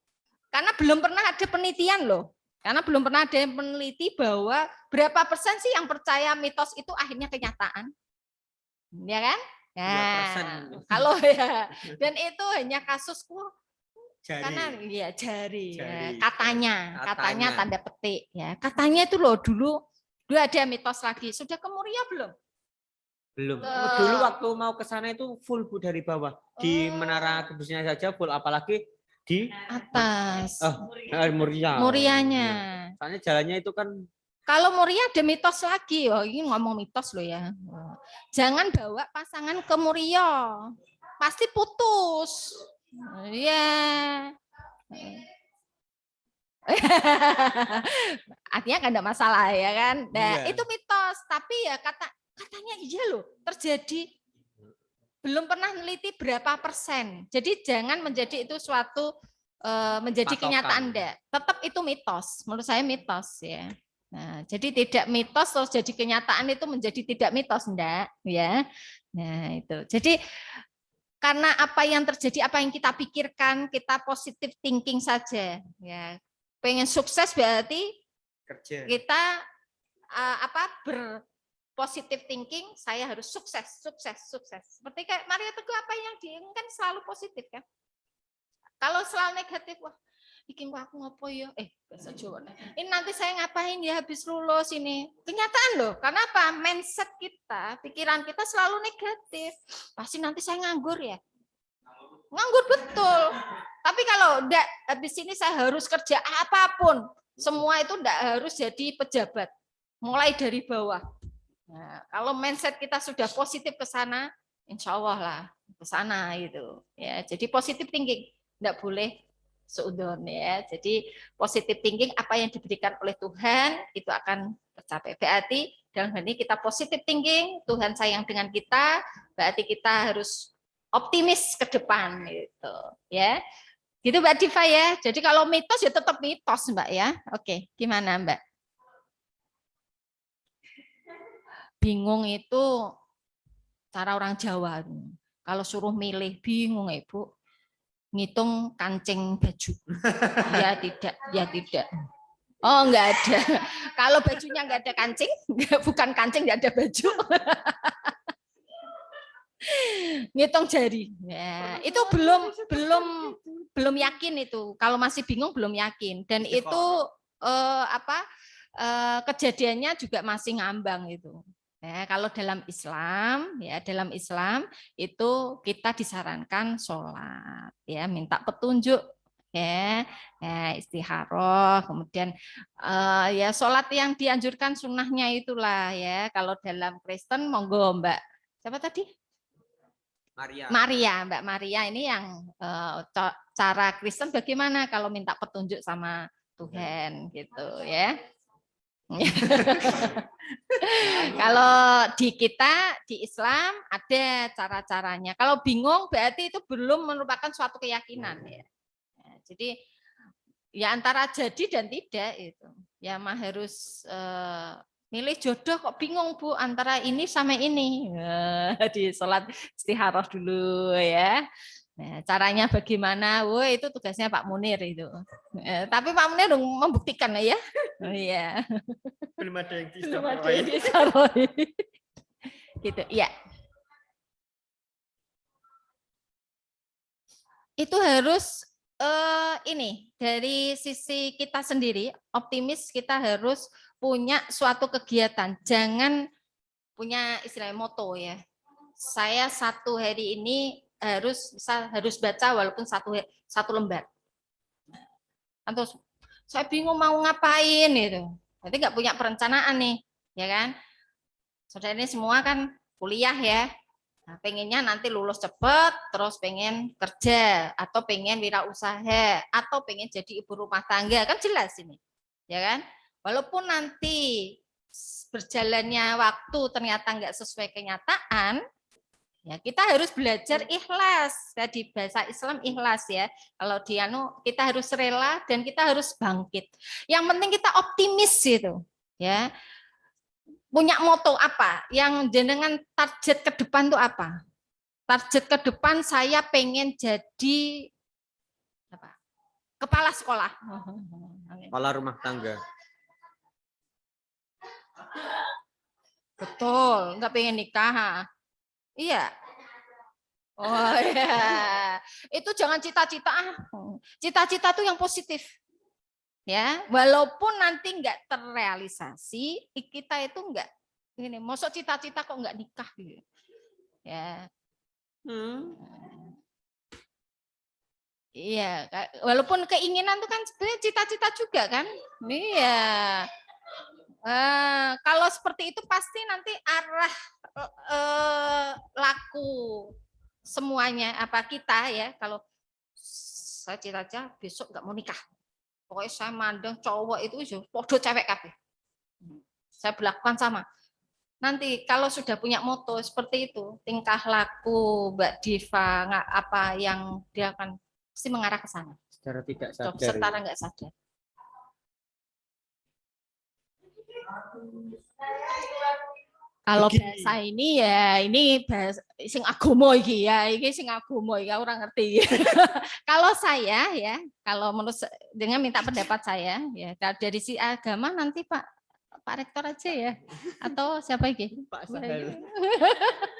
[SPEAKER 2] Karena belum pernah ada penelitian loh. Karena belum pernah ada yang meneliti bahwa berapa persen sih yang percaya mitos itu akhirnya kenyataan. Ya kan? Ya, kalau ya. Dan itu hanya kasusku. Karena ya jari. Ya. Katanya tanda petik. Ya. Katanya itu loh dulu ada mitos lagi. Sudah ke Muria belum?
[SPEAKER 11] Belum. Dulu waktu mau ke sana itu full Bu dari bawah. Di Menara Kebusnya saja full, apalagi di
[SPEAKER 2] atas.
[SPEAKER 11] Muria.
[SPEAKER 2] Murianya.
[SPEAKER 11] Soalnya jalannya itu kan.
[SPEAKER 2] Kalau Muria ada mitos lagi. Oh, ini ngomong mitos loh ya. Jangan bawa pasangan ke Muria. Pasti putus. Iya. Artinya kan enggak masalah ya kan. Nah, itu mitos, tapi ya katanya iya loh, terjadi. Belum pernah neliti berapa persen. Jadi jangan menjadi itu suatu menjadi kenyataan enggak. Tetap itu mitos. Menurut saya mitos ya. Nah, jadi tidak mitos terus jadi kenyataan itu menjadi tidak mitos enggak ya. Nah, itu. Jadi karena apa yang terjadi, apa yang kita pikirkan, kita positive thinking saja ya. Pengen sukses berarti
[SPEAKER 11] kerja.
[SPEAKER 2] Kita berpositive thinking, saya harus sukses. Seperti kayak Maria Teguh, apa yang diinginkan selalu positif kan. Kalau selalu negatif, wah, bikin aku ngopo ya? Bahasa Jawa. Ini nanti saya ngapain ya habis lulus ini? Kenyataan loh. Karena apa? Mindset kita, pikiran kita selalu negatif. Pasti nanti saya nganggur ya. Nganggur betul. Tapi kalau enggak, habis ini saya harus kerja apapun. Semua itu enggak harus jadi pejabat. Mulai dari bawah. Nah, kalau mindset kita sudah positif ke sana, insya Allah lah ke sana gitu. Ya, jadi positive thinking. Enggak boleh seudon ya. Jadi positive thinking, apa yang diberikan oleh Tuhan itu akan tercapai. Berarti dalam hal ini kita positive thinking, Tuhan sayang dengan kita, berarti kita harus optimis ke depan gitu ya. Gitu Mbak Diva ya. Jadi kalau mitos ya tetap mitos Mbak ya. Oke, gimana Mbak? Bingung itu cara orang Jawa. Kalau suruh milih bingung Ibu. Ngitung kancing baju. Ya tidak. Oh enggak ada. Kalau bajunya enggak ada kancing, bukan kancing enggak ada baju. Ngitung jari. Ya, itu belum yakin itu. Kalau masih bingung belum yakin. Dan itu kejadiannya juga masih ngambang itu. Ya, kalau dalam Islam itu kita disarankan sholat, ya minta petunjuk ya, istikharah, kemudian ya sholat yang dianjurkan sunnahnya itulah ya. Kalau dalam Kristen monggo Mbak siapa tadi? Maria, Mbak Maria ini yang cara Kristen bagaimana kalau minta petunjuk sama Tuhan gitu ya. Kalau di kita di Islam ada cara-caranya. Kalau bingung berarti itu belum merupakan suatu keyakinan ya. Jadi ya antara jadi dan tidak itu. Ya mah harus milih jodoh kok bingung Bu antara ini sama ini. Di sholat istikharah dulu ya. Nah, caranya bagaimana? Woi, itu tugasnya Pak Munir itu. Tapi Pak Munir udah membuktikan ya. Oh iya.
[SPEAKER 11] Belum ada yang
[SPEAKER 2] disarohi. Gitu, ya. Itu harus ini dari sisi kita sendiri, optimis kita harus punya suatu kegiatan. Jangan punya istilah moto ya. Saya satu hari ini harus baca walaupun satu lembar. Atau saya bingung mau ngapain itu. Berarti nggak punya perencanaan nih, ya kan? Saudara ini semua kan kuliah ya. Nah, pengennya nanti lulus cepat, terus pengen kerja, atau pengen wirausaha, atau pengen jadi ibu rumah tangga, kan jelas ini, ya kan? Walaupun nanti berjalannya waktu ternyata nggak sesuai kenyataan, ya kita harus belajar ikhlas. Di bahasa Islam ikhlas ya. Kalau kita harus rela dan kita harus bangkit. Yang penting kita optimis itu, ya. Punya moto apa? Yang jenengan target ke depan tuh apa? Target ke depan saya pengen jadi apa? Kepala sekolah.
[SPEAKER 11] Kepala rumah tangga.
[SPEAKER 2] Betul, nggak pengen nikah. Iya. Oh ya. Itu jangan cita-cita. Cita-cita tuh yang positif. Ya, walaupun nanti nggak terrealisasi, kita itu nggak ini, mosok cita-cita kok nggak nikah gitu. Ya. Iya, walaupun keinginan itu kan sebenarnya cita-cita juga kan. Iya. Kalau seperti itu pasti nanti arah laku semuanya apa kita ya. Kalau saya cita-cita besok nggak mau nikah. Pokoknya saya mandang cowok itu podo cewek kabeh. Saya berlakukan sama. Nanti kalau sudah punya moto seperti itu, tingkah laku Mbak Diva nggak apa yang dia akan pasti mengarah ke sana.
[SPEAKER 11] Secara tidak sadar.
[SPEAKER 2] Secara nggak sadar. Kalau bahasa ini ya ini bahasa sing agama iki ya, iki sing agama iki orang ngerti. Kalau saya ya, kalau menurut dengan minta pendapat saya ya dari si agama nanti Pak Rektor aja ya atau siapa iki?
[SPEAKER 11] Pak Sahal.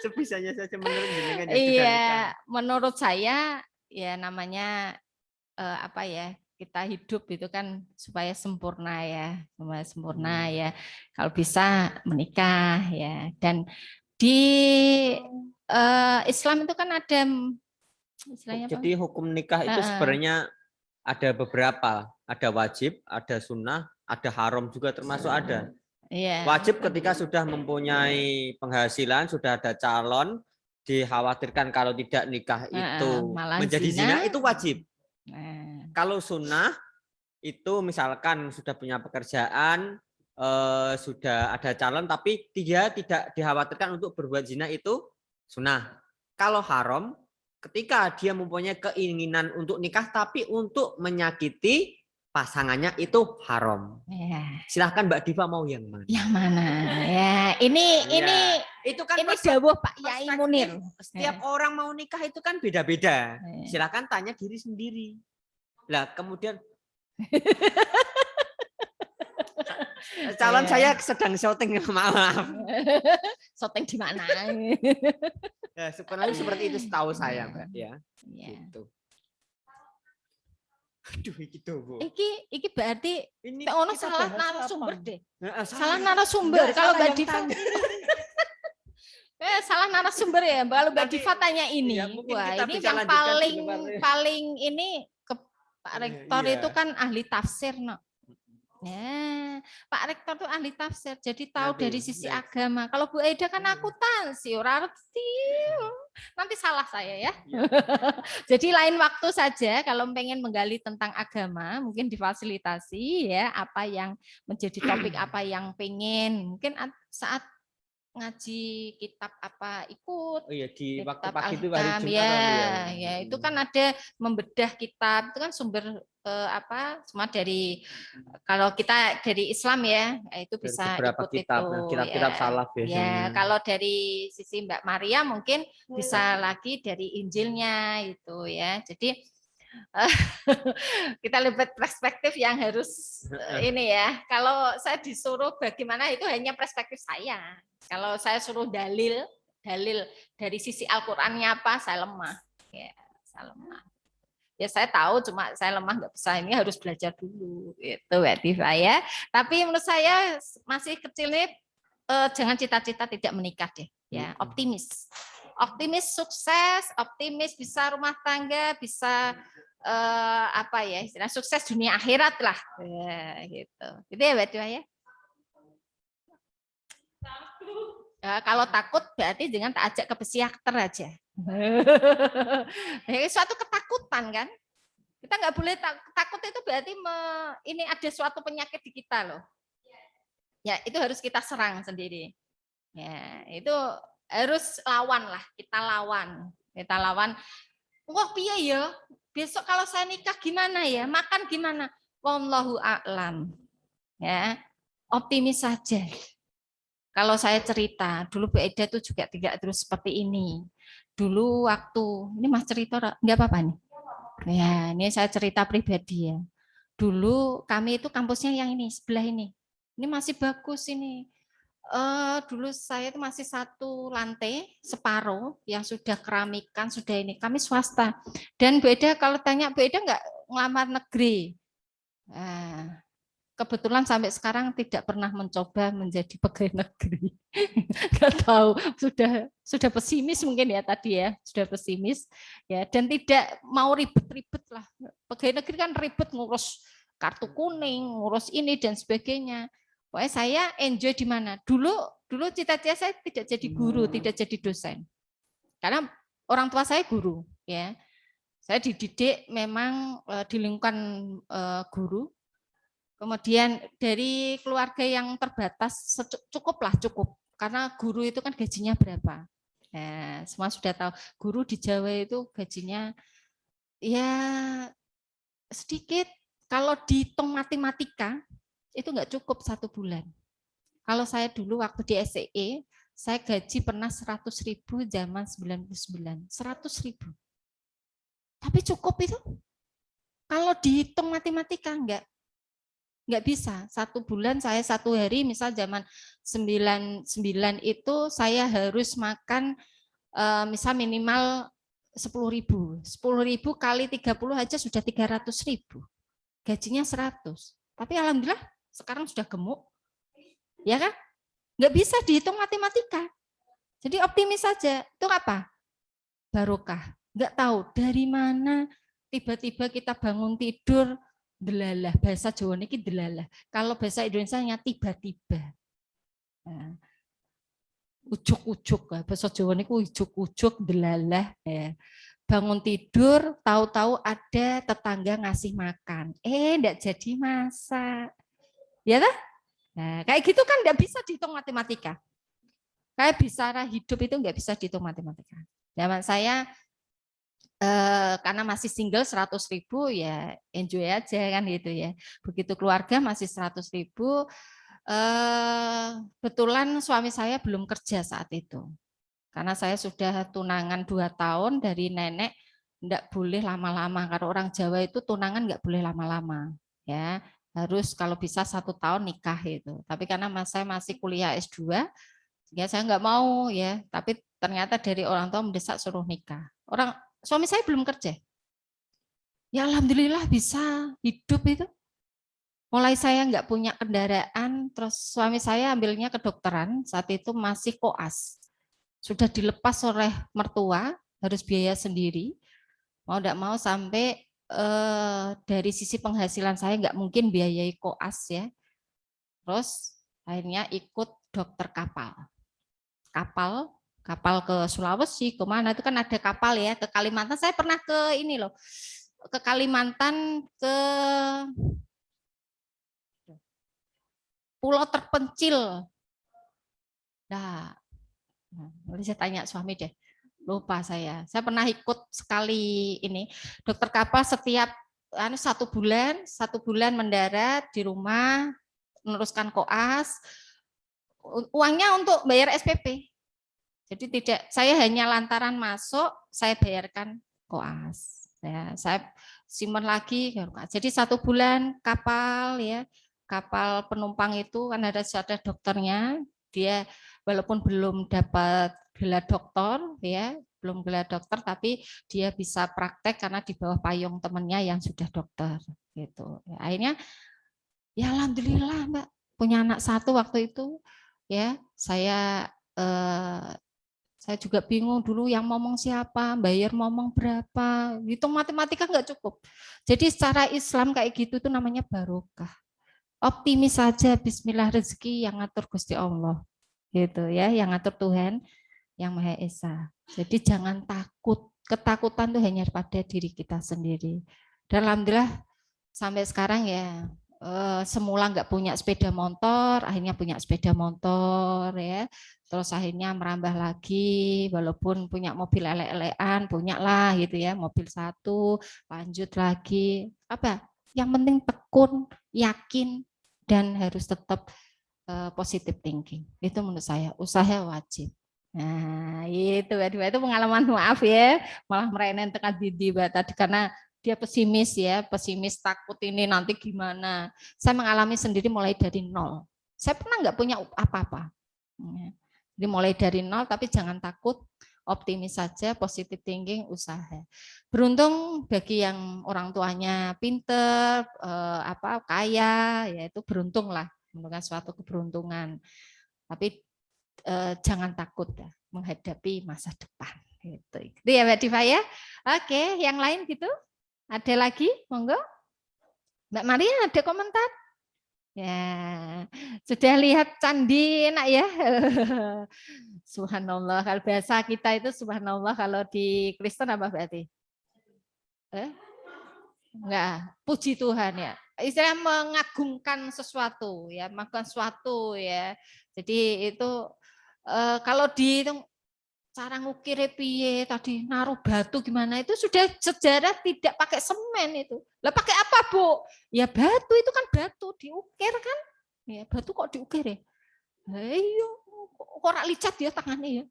[SPEAKER 11] Sebisanya saja menurut jenengan.
[SPEAKER 2] Iya, menurut saya ya namanya apa ya? Kita hidup itu kan supaya sempurna ya, ya. Kalau bisa menikah ya. Dan di Islam itu kan ada istilahnya apa?
[SPEAKER 11] Jadi hukum nikah itu sebenarnya ada beberapa, ada wajib, ada sunnah, ada haram juga termasuk ada.
[SPEAKER 2] Iya.
[SPEAKER 11] Wajib ketika sudah mempunyai penghasilan, sudah ada calon, dikhawatirkan kalau tidak nikah itu menjadi zina, itu wajib. Kalau sunnah itu misalkan sudah punya pekerjaan, sudah ada calon tapi dia tidak dikhawatirkan untuk berbuat zina, itu sunnah. Kalau haram ketika dia mempunyai keinginan untuk nikah tapi untuk menyakiti pasangannya, itu haram.
[SPEAKER 2] Ya.
[SPEAKER 11] Silahkan Mbak Diva mau yang mana?
[SPEAKER 2] Yang mana? Ya, ini
[SPEAKER 11] itu kan
[SPEAKER 2] ini dawuh Pak Yai Munir.
[SPEAKER 11] Setiap orang mau nikah itu kan beda-beda. Silahkan tanya diri sendiri. Lah kemudian calon saya sedang syuting, maaf.
[SPEAKER 2] Syuting di mana?
[SPEAKER 11] Ya, sebenarnya seperti itu setahu saya, Mbak ya. Gitu. Aduh, gitu, Bu.
[SPEAKER 2] Iki berarti
[SPEAKER 11] ini
[SPEAKER 2] ono salah narasumber deh.
[SPEAKER 11] Salah
[SPEAKER 2] narasumber kalau Mbak Diva. Salah narasumber ya, kalau Mbak Diva tanya ini.
[SPEAKER 11] Ya,
[SPEAKER 2] wah, ini yang paling ini Pak Rektor itu kan ahli tafsir, no. Ya, Pak Rektor itu ahli tafsir, jadi tahu dari sisi agama. Kalau Bu Aida kan akuntansi, ora ngerti. Nanti salah saya ya. Jadi lain waktu saja kalau pengen menggali tentang agama, mungkin difasilitasi ya apa yang menjadi topik apa yang pengen. Mungkin saat ngaji kitab apa ikut.
[SPEAKER 11] Oh iya, di
[SPEAKER 2] kitab
[SPEAKER 11] waktu pagi itu hari
[SPEAKER 2] Al-Hikam,
[SPEAKER 11] Jumat
[SPEAKER 2] ya,
[SPEAKER 11] lalu
[SPEAKER 2] ya itu kan ada membedah kitab itu kan sumber semua dari kalau kita dari Islam ya itu
[SPEAKER 11] dari
[SPEAKER 2] bisa
[SPEAKER 11] beberapa
[SPEAKER 2] ikut
[SPEAKER 11] kitab,
[SPEAKER 2] itu
[SPEAKER 11] kitab-kitab
[SPEAKER 2] ya.
[SPEAKER 11] salaf
[SPEAKER 2] Ya
[SPEAKER 11] biasanya.
[SPEAKER 2] kalau dari sisi Mbak Maria mungkin bisa lagi dari Injilnya itu ya. Jadi kita lihat perspektif yang harus ini ya. Kalau saya disuruh bagaimana itu hanya perspektif saya. Kalau saya suruh dalil dari sisi Al-Qur'annya apa, saya lemah. Ya, saya lemah. Ya saya tahu, cuma saya lemah nggak bisa, ini harus belajar dulu. Itu Mbak Diva ya. Tapi menurut saya masih kecil nih, jangan cita-cita tidak menikah deh. Ya, optimis. Optimis sukses, optimis bisa rumah tangga, bisa apa ya istilah sukses dunia akhirat lah ya, gitu. Gitu ya Mbak Diva ya. Kalau takut berarti dengan tak ajak ke psikiater aja. Suatu ketakutan kan. Kita nggak boleh takut itu berarti ini ada suatu penyakit di kita loh. Ya itu harus kita serang sendiri. Ya itu harus lawan lah. Kita lawan. Wah piye ya? Besok kalau saya nikah gimana ya? Makan gimana? Wallahu a'lam. Ya optimis saja. Kalau saya cerita, dulu Bu Eda tuh juga tidak terus seperti ini. Dulu waktu, ini Mas cerita, enggak apa-apa nih. Ya, ini saya cerita pribadi ya. Dulu kami itu kampusnya yang ini, sebelah ini. Ini masih bagus ini. Dulu saya itu masih satu lantai, separuh, yang sudah keramikan, sudah ini. Kami swasta. Dan Bu Eda, kalau tanya Bu Eda enggak ngelamar negeri. Nah, kebetulan sampai sekarang tidak pernah mencoba menjadi pegawai negeri. Nggak tahu, sudah pesimis mungkin ya tadi ya, sudah pesimis ya dan tidak mau ribet-ribet lah. Pegawai negeri kan ribet ngurus kartu kuning, ngurus ini dan sebagainya. Pokoknya saya enjoy di mana? Dulu cita-cita saya tidak jadi guru, tidak jadi dosen. Karena orang tua saya guru ya. Saya dididik memang di lingkungan guru. Kemudian dari keluarga yang terbatas cukup karena guru itu kan gajinya berapa. Nah, semua sudah tahu guru di Jawa itu gajinya ya sedikit. Kalau dihitung matematika itu nggak cukup 1 bulan. Kalau saya dulu waktu di SCE saya gaji pernah 100.000 zaman 99, 100.000. Tapi cukup itu? Kalau dihitung matematika nggak bisa. 1 bulan saya 1 hari misal zaman 99 itu saya harus makan misal minimal 10.000. 10.000 kali 30 aja sudah 300.000. Gajinya 100. Tapi alhamdulillah sekarang sudah gemuk. Ya kan? Nggak bisa dihitung matematika. Jadi optimis saja. Itu apa? Barokah. Nggak tahu dari mana tiba-tiba kita bangun tidur delalah, bahasa Jawa niki delalah. Kalau bahasa Indonesianya tiba-tiba. Nah, ujuk-ujuk, bahasa Jawa niku ujuk-ujuk delalah. Ya. Bangun tidur, tahu-tahu ada tetangga ngasih makan. Enggak jadi masak. Ya kan? Nah, kayak gitu kan enggak bisa dihitung matematika. Kayak bicara hidup itu enggak bisa dihitung matematika. Zaman saya karena masih single 100.000 ya enjoy aja kan gitu ya. Begitu keluarga masih 100.000, betulan suami saya belum kerja saat itu. Karena saya sudah tunangan 2 tahun dari nenek, enggak boleh lama-lama. Karena orang Jawa itu tunangan enggak boleh lama-lama. Ya, harus kalau bisa 1 tahun nikah itu. Tapi karena saya masih kuliah S2, ya saya enggak mau ya. Tapi ternyata dari orang tua mendesak suruh nikah. Suami saya belum kerja. Ya alhamdulillah bisa hidup itu. Mulai saya nggak punya kendaraan, terus suami saya ambilnya kedokteran, saat itu masih koas. Sudah dilepas oleh mertua, harus biaya sendiri. Mau tidak mau sampai dari sisi penghasilan saya nggak mungkin biayai koas ya. Terus akhirnya ikut dokter kapal ke Sulawesi, kemana itu kan ada kapal ya, ke Kalimantan. Saya pernah ke ini loh, ke Kalimantan, ke pulau terpencil. Nah, nanti saya tanya suami deh, lupa saya. Saya pernah ikut sekali ini, dokter kapal setiap 1 bulan mendarat di rumah, meneruskan koas, uangnya untuk bayar SPP. Jadi saya hanya lantaran masuk, saya bayarkan koas. Saya simpan lagi. Jadi 1 bulan kapal ya, kapal penumpang itu kan ada dokternya. Dia walaupun belum dapat gelar doktor ya, belum gelar dokter, tapi dia bisa praktek karena di bawah payung temannya yang sudah dokter gitu. Ya, akhirnya ya alhamdulillah Mbak, punya anak 1 waktu itu ya. Saya juga bingung dulu yang ngomong siapa, bayar ngomong berapa, hitung matematika nggak cukup. Jadi secara Islam kayak gitu itu namanya barokah. Optimis saja, bismillah, rezeki yang ngatur Gusti Allah. Gitu ya, yang ngatur Tuhan yang Maha Esa. Jadi jangan takut. Ketakutan itu hanya pada diri kita sendiri. Dan alhamdulillah sampai sekarang ya, semula nggak punya sepeda motor, akhirnya punya sepeda motor ya. Terus akhirnya merambah lagi, walaupun punya mobil elek-elekan, punya lah gitu ya, mobil 1, lanjut lagi. Apa? Yang penting tekun, yakin, dan harus tetap positive thinking. Itu menurut saya, usaha wajib. Nah, itu pengalaman, maaf ya, malah merenen tekan didi tadi karena dia pesimis ya, pesimis, takut ini nanti gimana. Saya mengalami sendiri mulai dari 0. Saya pernah nggak punya apa-apa. Jadi mulai dari 0, tapi jangan takut, optimis saja, positive thinking, usaha. Beruntung bagi yang orang tuanya pinter, kaya, ya itu beruntung lah, menemukan suatu keberuntungan. Tapi jangan takut ya, menghadapi masa depan. Itu ya Mbak Diva ya. Oke, yang lain gitu? Ada lagi? Monggo. Mbak Maria ada komentar? Ya, sudah lihat candi enak ya. Subhanallah, kalau bahasa kita itu subhanallah, kalau di Kristen apa berarti? Enggak, puji Tuhan ya. Istilah mengagungkan sesuatu ya, mengagungkan sesuatu ya. Jadi itu kalau dihitung cara ngukir piye tadi, naruh batu gimana, itu sudah sejarah, tidak pakai semen itu. Lah pakai apa, Bu? Ya batu, itu kan batu diukir kan? Ya batu kok diukir ya? Ayo, kok ora licat ya tangannya ya.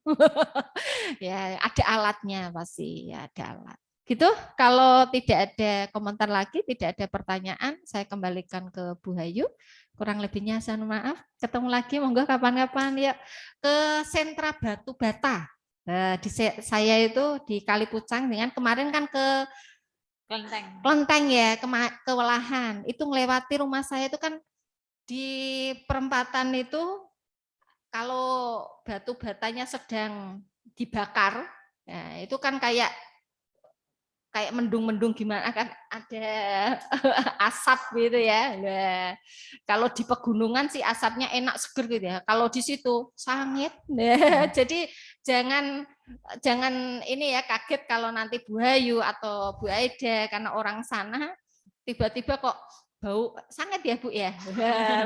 [SPEAKER 2] Ya ada alatnya pasti, ya ada alat. Gitu, kalau tidak ada komentar lagi, tidak ada pertanyaan, saya kembalikan ke Bu Hayu. Kurang lebihnya saya maaf. Ketemu lagi, monggo kapan-kapan ya ke sentra batu bata. Di saya itu di Kalipucang, dengan kemarin kan ke Klenteng ya, ke Welahan. Itu melewati rumah saya itu kan di perempatan itu, kalau batu batanya sedang dibakar, ya, itu kan kayak mendung-mendung gimana kan, ada asap gitu ya. Nah, kalau di pegunungan sih asapnya enak seger gitu ya. Kalau di situ sangit. Nah, jadi jangan ini ya kaget kalau nanti Bu Hayu atau Bu Aida karena orang sana tiba-tiba kok bau sangat ya Bu ya.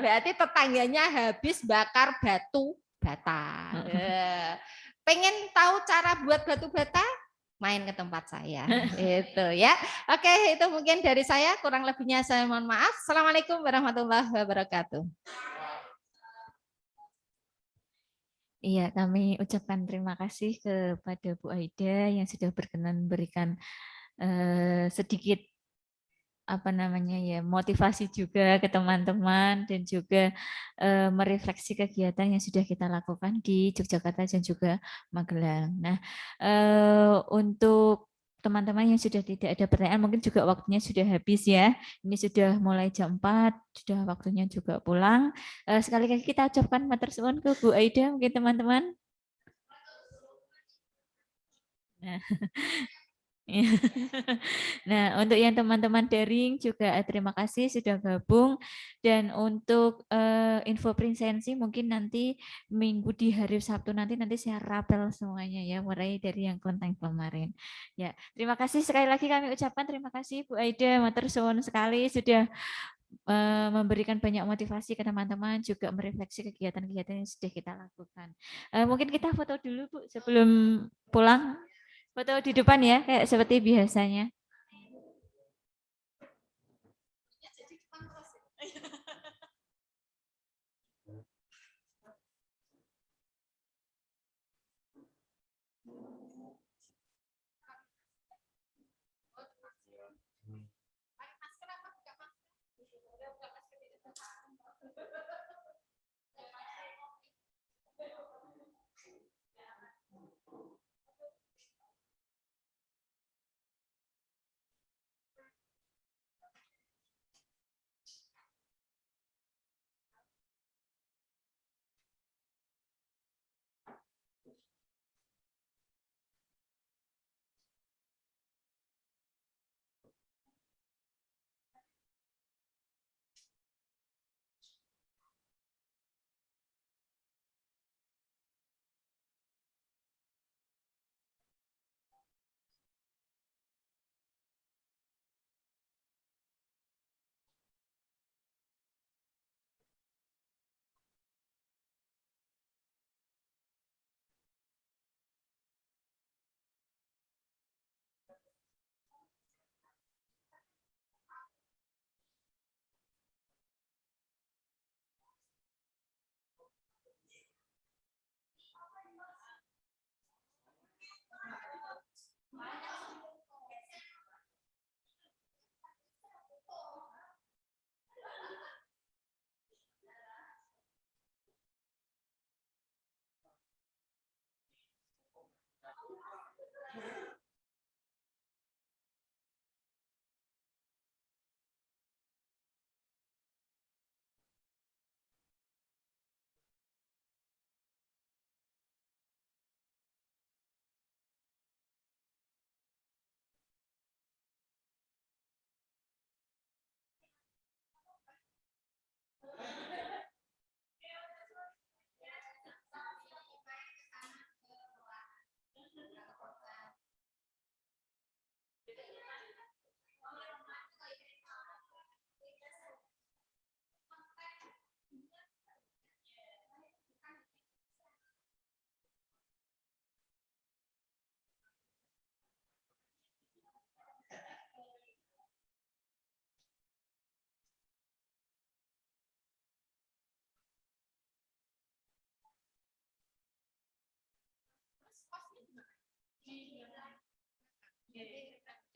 [SPEAKER 2] Berarti tetangganya habis bakar batu bata. Pengen tahu cara buat batu bata? Main ke tempat saya. Itu ya. Oke, itu mungkin dari saya, kurang lebihnya saya mohon maaf. Assalamualaikum warahmatullahi wabarakatuh.
[SPEAKER 1] Iya, kami ucapkan terima kasih kepada Bu Aida yang sudah berkenan memberikan sedikit motivasi juga ke teman-teman, dan juga merefleksi kegiatan yang sudah kita lakukan di Yogyakarta dan juga Magelang. Nah, untuk teman-teman yang sudah tidak ada pertanyaan, mungkin juga waktunya sudah habis ya. Ini sudah mulai jam 4, sudah waktunya juga pulang. Sekali lagi kita ucapkan matur suwun ke Bu Aida, mungkin teman-teman. Nah, Nah, untuk yang teman-teman daring juga terima kasih sudah gabung. Dan untuk info presensi mungkin nanti minggu di hari Sabtu nanti saya rapel semuanya ya, mulai dari yang kelenteng kemarin. Ya, terima kasih sekali lagi kami ucapkan terima kasih Bu Aida, matur suwun sekali sudah memberikan banyak motivasi ke teman-teman, juga merefleksi kegiatan-kegiatan yang sudah kita lakukan. Mungkin kita foto dulu Bu sebelum pulang. Foto di depan ya, kayak seperti biasanya.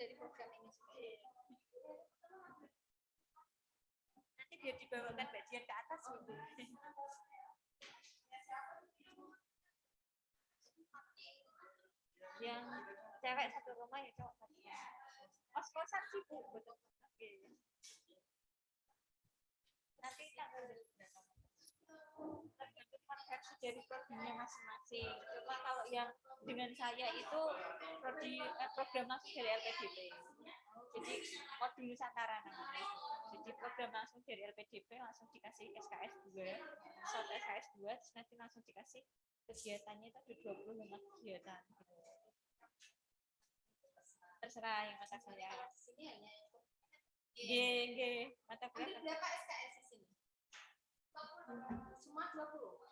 [SPEAKER 1] Dari program ini nanti biar dibawakan bagian ke atas gitu. Yang cewek satu rumah ya cowok satu. Kos-kosan sih Bu, betul. Nanti tanggal tergantung konversi dari programnya masing-masing. Cuma kalau yang dengan saya itu program langsung dari LPDP. Jadi modul Nusantara namanya. Jadi program langsung dari LPDP langsung dikasih SKS 2, short SKS 2, terus nanti langsung dikasih kegiatannya itu ada 25 kegiatan. Terserah yang mata saya. Sini hanya mata kuliah. Berapa SKS di sini? Semua 20.